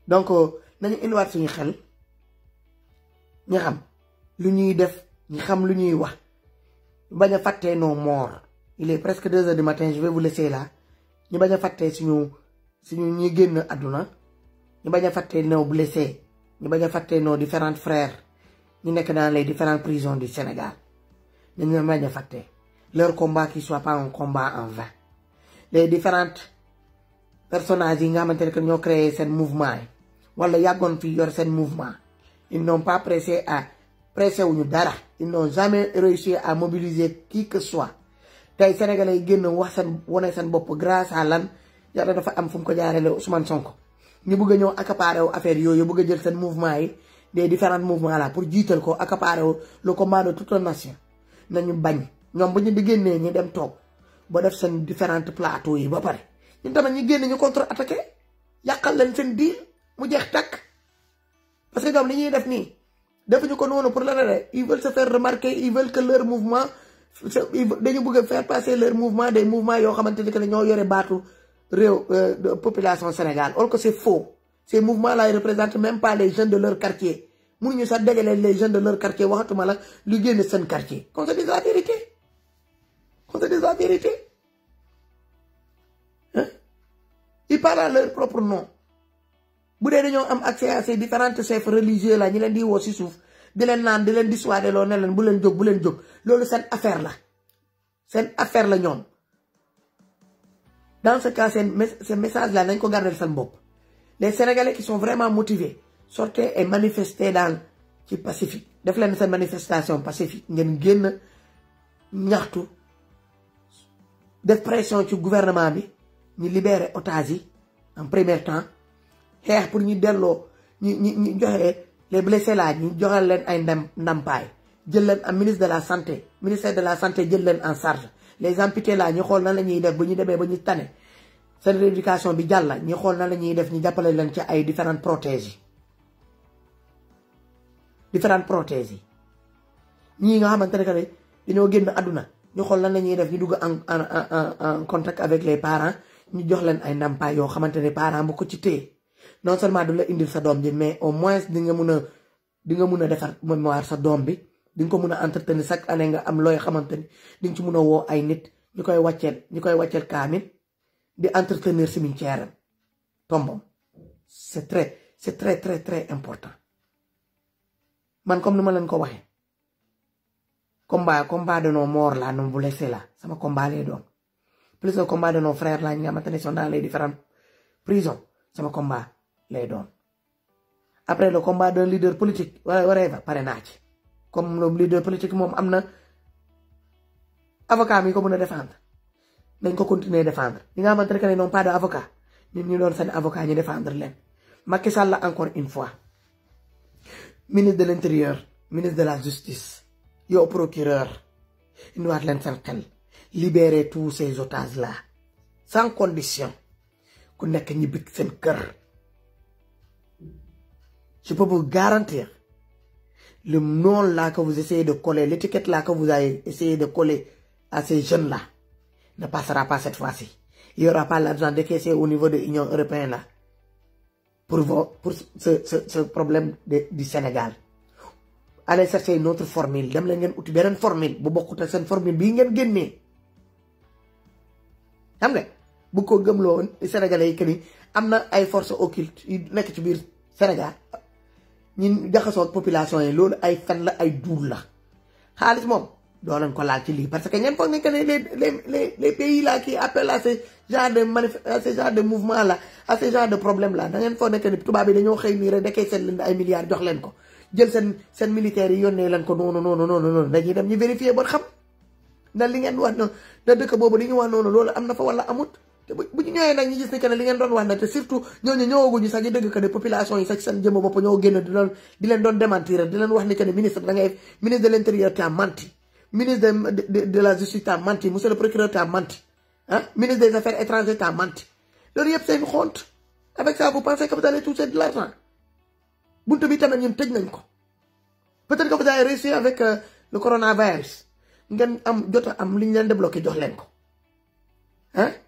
donc nañu indiwaat suñu xel ñu xam lu ñuy def ñu xam lu ñuy wax bañ a fàttee nos morts. Il est presque 2 heures du matin, je vais vous laisser là. Ñu bañ a fàttee suñu ñi génn àdduna ñu bañ a fàttee nos blessés ñu bañ a fàttee nos différents frères ñu nekk dans les différentes prisons du Sénégal ñu bañ a fàttee leur combat qui soit pas un combat en vain. Les différentes personnages yi nga xamante ne que ñoo créé seen mouvement yi wala yàggoon fi yor seen mouvement ils n'ont pas pressé wuñu dara ils n'ont jamais réussi à mobiliser qui que soit. tey sénégalais yi génn wax seen wane seen bopp grâce à lan yàlla dafa am fu mu ko jaarale Ousmane Sonko ñu bëgg a ñëw accaparer wu affaire yooyu bëgg a jël seen mouvement yi des différents mouvements là pour jiital ko accaparer wu le combat de toute la nation nañu bañ ñoom bu ñu di génnee ñu dem toog ba def seen différents plateaux yi ba pare ñun tamit ñu génn ñu contre attaqué yàqal leen seen diil mu jeex takk parce que ñoom li ñuy def nii defuñu ko noonu pour la ne ils veulent se faire remarquer ils veulent que leur mouvement dañu bëgg a faire passer leur mouvement des mouvements yoo xamante ni que ñoo yore baatu réew population Sénégal or que c'est faux ces mouvements là ils représentent même pas les jeunes de leur quartier mënuñu sax dajale les jeunes de leur quartier waxatuma la lu génn seen quartier qu'on se dise la vérité hein ils parlent à leur propre nom bu dee dañoo am accès à ces différents chefs religieux là ñi leen di woo si suuf di leen naan di leen dissuader loo ne leen bu leen jóg loolu seen affaire la ñoom dans ce cas ces messages là nañ ko garder seen bopp les Sénégalais qui sont vraiment motivés sortez et manifestez dans ci pacifique def leen seen manifestation pacifique ngeen génn ñaxtu def pression ci gouvernement bi ñu libérer otages yi en premier temps xeex pour ñu delloo ñu joxe les blessés là ñu joxal leen ay ndampaay jël leen am ministère de la santé jël leen en charge les amputés là ñu xool nan la ñuy def ba ñu demee ba ñu tane seen rééducation bi jàll ñu xool nan la ñuy def ñu jàppale leen ci ay différentes prothèses yi ñii nga xamante ne que dañoo génn àdduna ñu xool nan la ñuy def ñu dugg en contact avec les parents ñu jox leen ay ndampaay yoo xamante ne parents bu ko ci téye non seulement du la indil sa doom bi mais au moins di nga mun a defar mémoire sa doom bi di nga ko mun a entretenir chaque année nga am looy xamante ni di nga ci mun a woo ay nit ñu koy wàcceel kaamil di entretenir cimetière tombam c'est très très important man comme ni ma leen ko waxee combat de nos morts là non vous laissez là sama combat lay doon plus le combat de nos frères là ñi nga xamante ne sont dans les différentes prisons sama combat lay doon après le combat d'un leader politique whatever pare naa ci comme le leader politique moom am na avocat mi ko mën a défendre nañ ko continuer défendre ñi nga xamante ne que non pas de avocat ñun ñu doon seen avocat ñu défendre leen Macky Sall encore une fois ministre de l'intérieur ministre de la justice yow procureur indiwaat leen seen xel libérer tous ces otages là sans condition ku nekk ñibbi seen kër. Je peux vous garantir le nom là que vous essayez de coller, l'étiquette là que vous avez essayé de coller à ces jeunes là ne passera pas cette fois-ci. Il n'y aura pas l'argent décaissé au niveau de l'Union européenne là pour ce problème du Sénégal. Allez chercher une autre formule. Dem leen ngeen uti beneen formule bu bokkut ak seen formule bii ngeen génnee. Xam nga bu ko gëmloo Sénégalais yi que ni am na ay forces occultes yu nekk ci biir Sénégal ñun jaxasoo ak population yi loolu ay fen la ay duul la xaalis moom doo leen ko laal ci lii parce que ngeen foog ne que les pays là qui appellent à ce genre de mouvement là à ce genre de problème là da ngeen foog ne que tubaab yi dañoo xëy nii rek dakay seen leen ay milliards jox leen ko jël seen militaires yi yónnee leen ko noonu dañuy dem ñu vérifier ba xam na li ngeen wax noonu da dëkk boobu li ñu wax noonu loolu am na fa wala amut. te bu ñu ñëwee nag ñu gis ne que ne li ngeen doon wax nag te surtout ñooñu ñëwaguñu sax ñu dëgg que ne population yi sax seen jëmm bopp ñoo génn di leen doon démentir di leen wax ni que ne ministre de l'intérieur t'a menti ministre de la justice t'a menti monsieur le procureur t'a menti ministre des affaires étrangères t'a menti loolu yëpp c'est une honte. Avec ça vous pensez que vous allez toucher de l'argent buntu bi tamit ñun tëj nañ ko peut-être que vous avez réussi avec le coronavirus ngeen jot a am li ñu leen débloqué jox leen ko.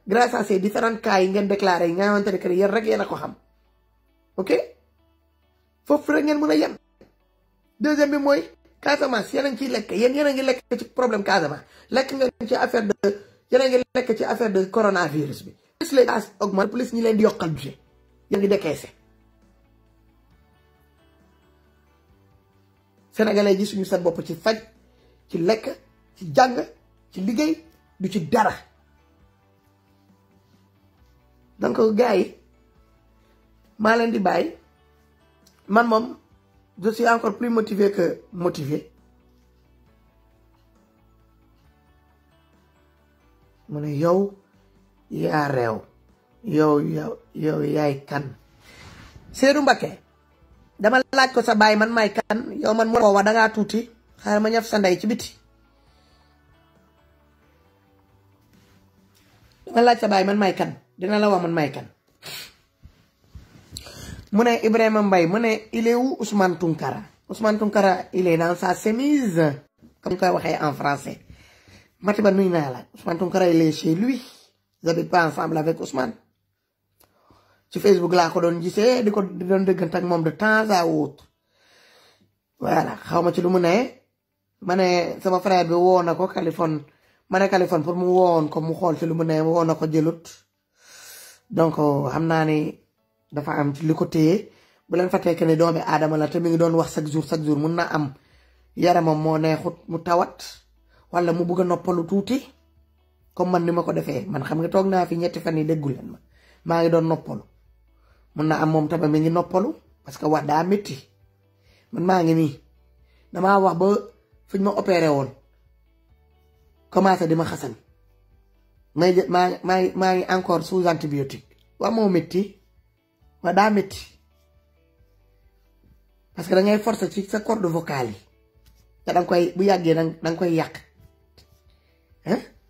Grâce à ces différents cas yi ngeen déclaré yi nga xamante ne que yéen rek yéen a ko xam ok foofu rek ngeen mën a yem. Deuxième bi mooy Casamance yéen a ngi ciy lekk yéen a ngi lekk ci problème Casamance lekk ngeen ci affaire de yéen a ngi lekk ci affaire de coronavirus bi. Plus les cas augmentent plus ñi leen di yokkal budget yéen ngi décaissé. Sénégalais ji suñu seen bopp ci faj ci lekk ci jàng ci liggéey du ci dara. Donc gars yi maa leen di bàyyi man moom je suis encore plus motivé que motivé mu ne yow yaa réew yow yaay kan Seydou Mbacké dama laaj ko sa baay man may kan yow man moo wax dangaa tuuti xaaral ma ñaf sa ndey ci biti dama laaj sa baay man may kan dina la wax man may kan mu ne Ibrahima Mbaye mu ne il est où Ousmane Tounkara il est dans sa chemise comme koy waxee en français Matiba nuy naa la Ousmane Tounkara il est chez lui j'habite pas ensemble avec Ousmane ci Facebook laa ko doon gisee di doon dëggante ak moom de temps à autre voilà xaw ma ci lu mu ne ma ne sama frère bi woo na ko Californie ma ne Californie pour mu woon ko mu xool ci lu mu ne woo na ko jëlut donc xam naa ni dafa am ci li ko téye bu leen fàttee que ne doomi aadama la te mi ngi doon wax chaque jour mun na am yaramam moo neexut mu tawat wala mu bugg a noppalu tuuti comme man ni ma ko defee man xam nga toog naa fi ñetti fan yi déggu leen ma maa ngi doon noppalu mun na am moom tamit mi ngi noppalu parce que wax daa métti man maa ngi nii damaa wax ba fuñ ma opéré woon commencé di ma xasan maa ngi encore sous antibiotique waa moo métti waa daa métti parce que da ngay forcer ci sa corde vocale yi te danga koy bu yàggee danga koy yàq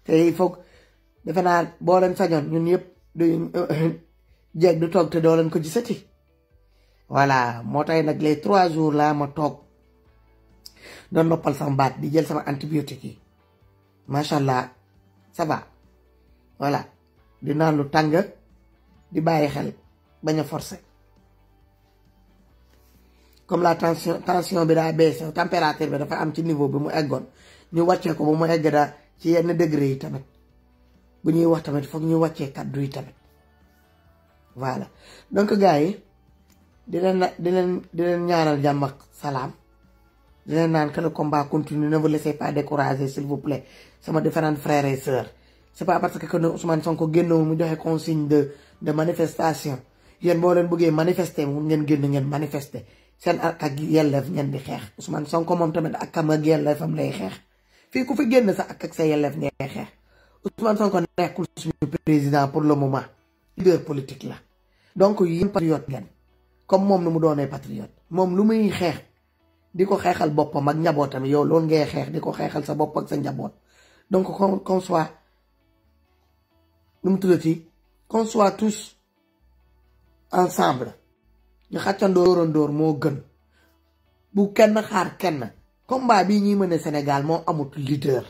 te il faut defe naa boo leen sañoon ñun yëpp du jeeg du toog te doo leen ko gisati voilà moo tax nag les 3 jours là ma toog doon noppal sama baat di jël sama antibiotique yi macha allah ça va voilà di naan lu tàng di bàyyi xel bañ a forcer comme la tension bi daa baissé température bi dafa am ci niveau bi mu eggoon ñu wàccee ko ba mu egg daa ci yenn degré yi tamit bu ñuy wax tamit foog ñu wàccee kaddu yi tamit voilà donc gars yi di leen ñaanal jàmm ak salaam di leen naan que le combat continue, ne vous laissez pas décourager s'il vous plaît sama différents frères et sœurs. C'est pas parce que Ousmane Sonko génnewul mu joxe consigne de manifestation yéen boo leen bëggee manifester mu ngeen génn ngeen manifester seen ak yelleef ngeen di xeex Ousmane Sonko moom tamit ak kam ak yelleefam lay xeex fii ku fi génn sax ak sa yelleef ngay xeex Ousmane Sonko nekkul suñu président pour le moment leader politique la donc yéen patriote ngeen comme moom nu mu doonee patriote moom lu muy xeex di ko xeexal boppam ak njabootam yow loolu ngay xeex di ko xeexal sa bopp ak sa njaboot donc qu'on soit qu'on soit tous ensemble ñu xàccandoor moo gën bu kenn xaar kenn. combat bii ñuy mën a Sénégal moo amut leader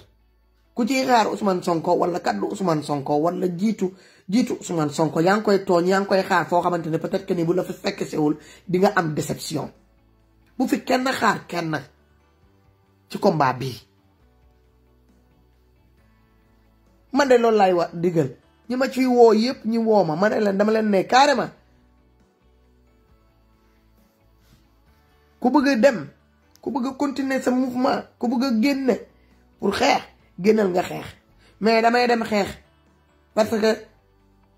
ku ci xaar Ousmane Sonko wala kaddu Ousmane Sonko wala jiitu Ousmane Sonko yaa ngi koy tooñ yaa ngi koy xaar foo xamante ne peut-être que ni bu la fa fekk sewul di nga am déception bu fi kenn xaar kenn ci combat bii. man de loolu laay wax digal ñi ma ciy woo yëpp ñi woo ma ne leen dama leen ne carrément ku bëgg dem ku bëgg a continuer sa mouvement ku bëgg a génne pour xeex génnal nga xeex mais damay dem xeex parce que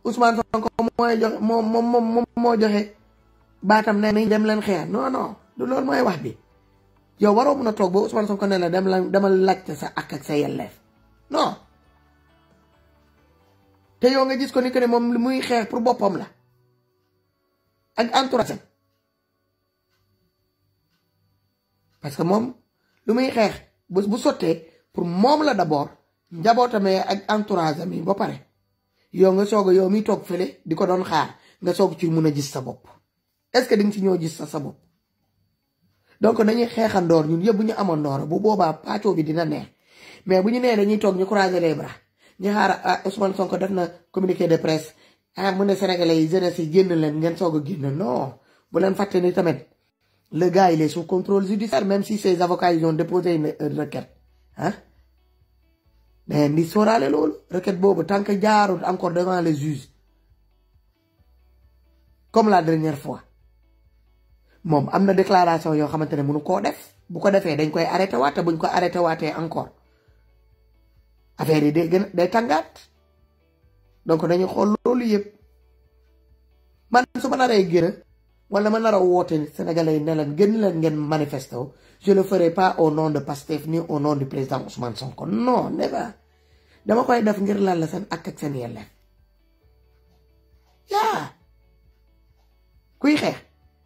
Ousmane Sonko mooy joxe moom moo joxe baatam ne nañ dem leen xeex non du loolu mooy wax bi yow waroo mën a toog ba Ousmane Sonko ne la dama laajte sa ak sa yelleef non te yow nga gis ko ni que ne moom li muy xeex pour boppam la ak entourage parce que moom lu muy xeex bu sottee pour moom la d'abord njabootamee ak entourage am yi ba pare yow nga soog a yow miy toog fële di ko doon xaar nga soog ci mun a gis sa bopp est-ce que di nga ci ñoo gis sa bopp. donc dañuy xeexandoor ñun yëpp bu ñu amoon ndoor bu boobaa pàccoo bi dina neex mais bu ñu nee dañuy toog ñu croiser les bras ñu xaar Ousmane Sonko def na communiqué de presse mu ne Sénégalais yi jeunesse yi génn leen ngeen soog a génn non bu leen fàtte ni tamit. Le gars, il est sous contrôle judiciaire, même si ses avocats ils ont déposé une requête. Mais il saura le requête bobo, tant que jarul encore devant les juges. Comme la dernière fois. Mom, amna déclaration yo xamantene mënu ko def. Bu ko defé dañ koy arrêté waté buñ ko arrêté waté encore. Affaire yi day tangat. Donc dañu xol lolu yépp. Man suma na ray gëna wala ma nar a woote Sénégalais yi ne leen gën leen ngeen manifester je le ferai pas au nom de Pastef ni au nom du président Ousmane Sonko non never dama koy def ngir lan la seen ak seen yelleef yaa kuy xeex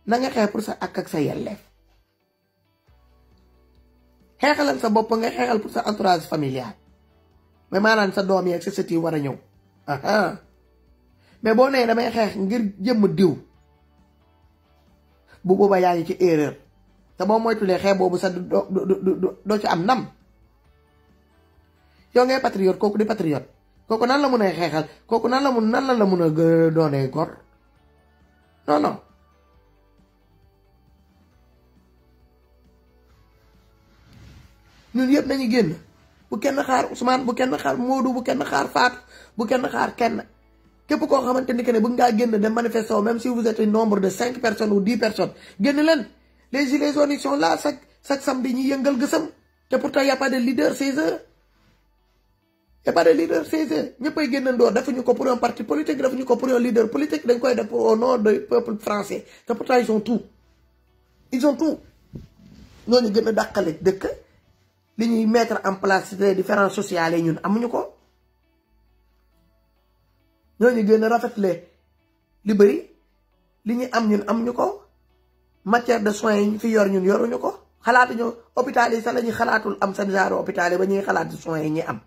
na nga xeex pour sa ak sa yelleef xeexalal sa bopp nga xeexal pour sa entourage familial mais maanaam sa doom yi ak sa sët yi war a ñëw mais boo nee damay xeex ngir jëmm diw bu boobaa yaa ngi ci erreur te boo moytulee xeex boobu sax doo ci am ndam yow ngay patriote kooku di patriote kooku nan la mun a xeexal kooku nan la mun a doonee gor non ñun yëpp nañu génn bu kenn xaar Ousmane bu kenn xaar Modou bu kenn xaar Fatou bu kenn xaar kenn képp koo xamante ni que ne bëgg ngaa génn de manifester même si vous êtes un nombre de 5 personnes ou 10 personnes génn leen les gilets jaunes ils sont là chaque samedi ñi yëngal gësam te pourtant y a pas de leader chez eux y a pas de leader chez eux ñëppay génnandoo defuñu ko pour un parti politique defuñu ko pour un leader politique dañ koy def au nom du peuple français te pourtant ils ont tout ñooñu gën a dàqale dëkk li ñuy mettre en place les différences sociales yi ñun amuñu ko ñooñu gën a rafetle li bëri li ñu am ñun amuñu ko matière de soins yi ñu fi yor ñun yoruñu ko xalaatuñu hôpital yi sax la ñuy xalaatul am seen genre hôpital yi ba ñuy xalaat soins yi ñuy am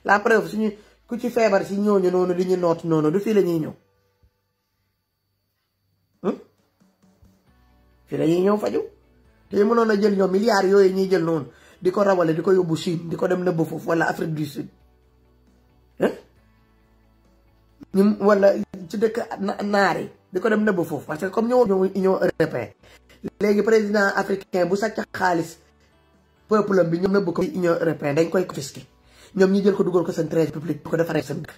la preuve suñu ku ci feebar si ñooñu noonu li ñu noot noonu du fii la ñuy ñëw fii la ñuy ñëw faju te mënoon a jël ñoom milliards yooyu ñuy jël noonu di ko rawale di ko yóbbu Chine di ko dem nëbb foofu wala Afrique du Sud ñu wala ci dëkk naar yi di ko dem nëbb foofu parce que comme ñëw Union européenne léegi président africain bu sàcc xaalis peuple bi ñoom nëbb ko Union européenne dañ koy confisquer ñoom ñi jël ko dugal ko seen trésor public bu ko defaree seen dëkk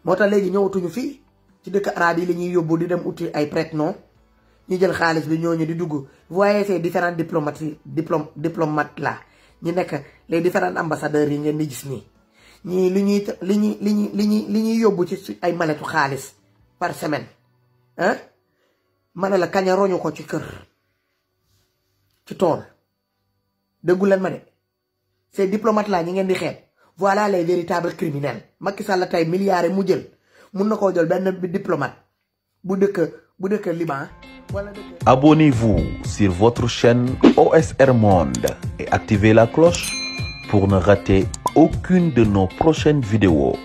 moo tax léegi ñëwatuñu fii ci dëkk arabe yi la ñuy yóbbu di dem uti ay prête-nom ñu jël xaalis bi ñooñu di dugg voyez ces différents diplomates là ñu nekk les différents ambassadeurs yi ngeen di gis nii ñii li ñuy yóbbu ci ay maletu xaalis par semaine ma ne la kaña roñu ko ci kër ci tool déggu leen ma de ces diplomates là ñi ngeen di xeeb voilà les véritables criminels Macky Sall tey milliards mu jël mun na koo jël benn diplomate bu dëkk Liban. Abonnez-vous sur votre chaîne OSR Monde et activez la cloche pour ne rater aucune de nos prochaines vidéos.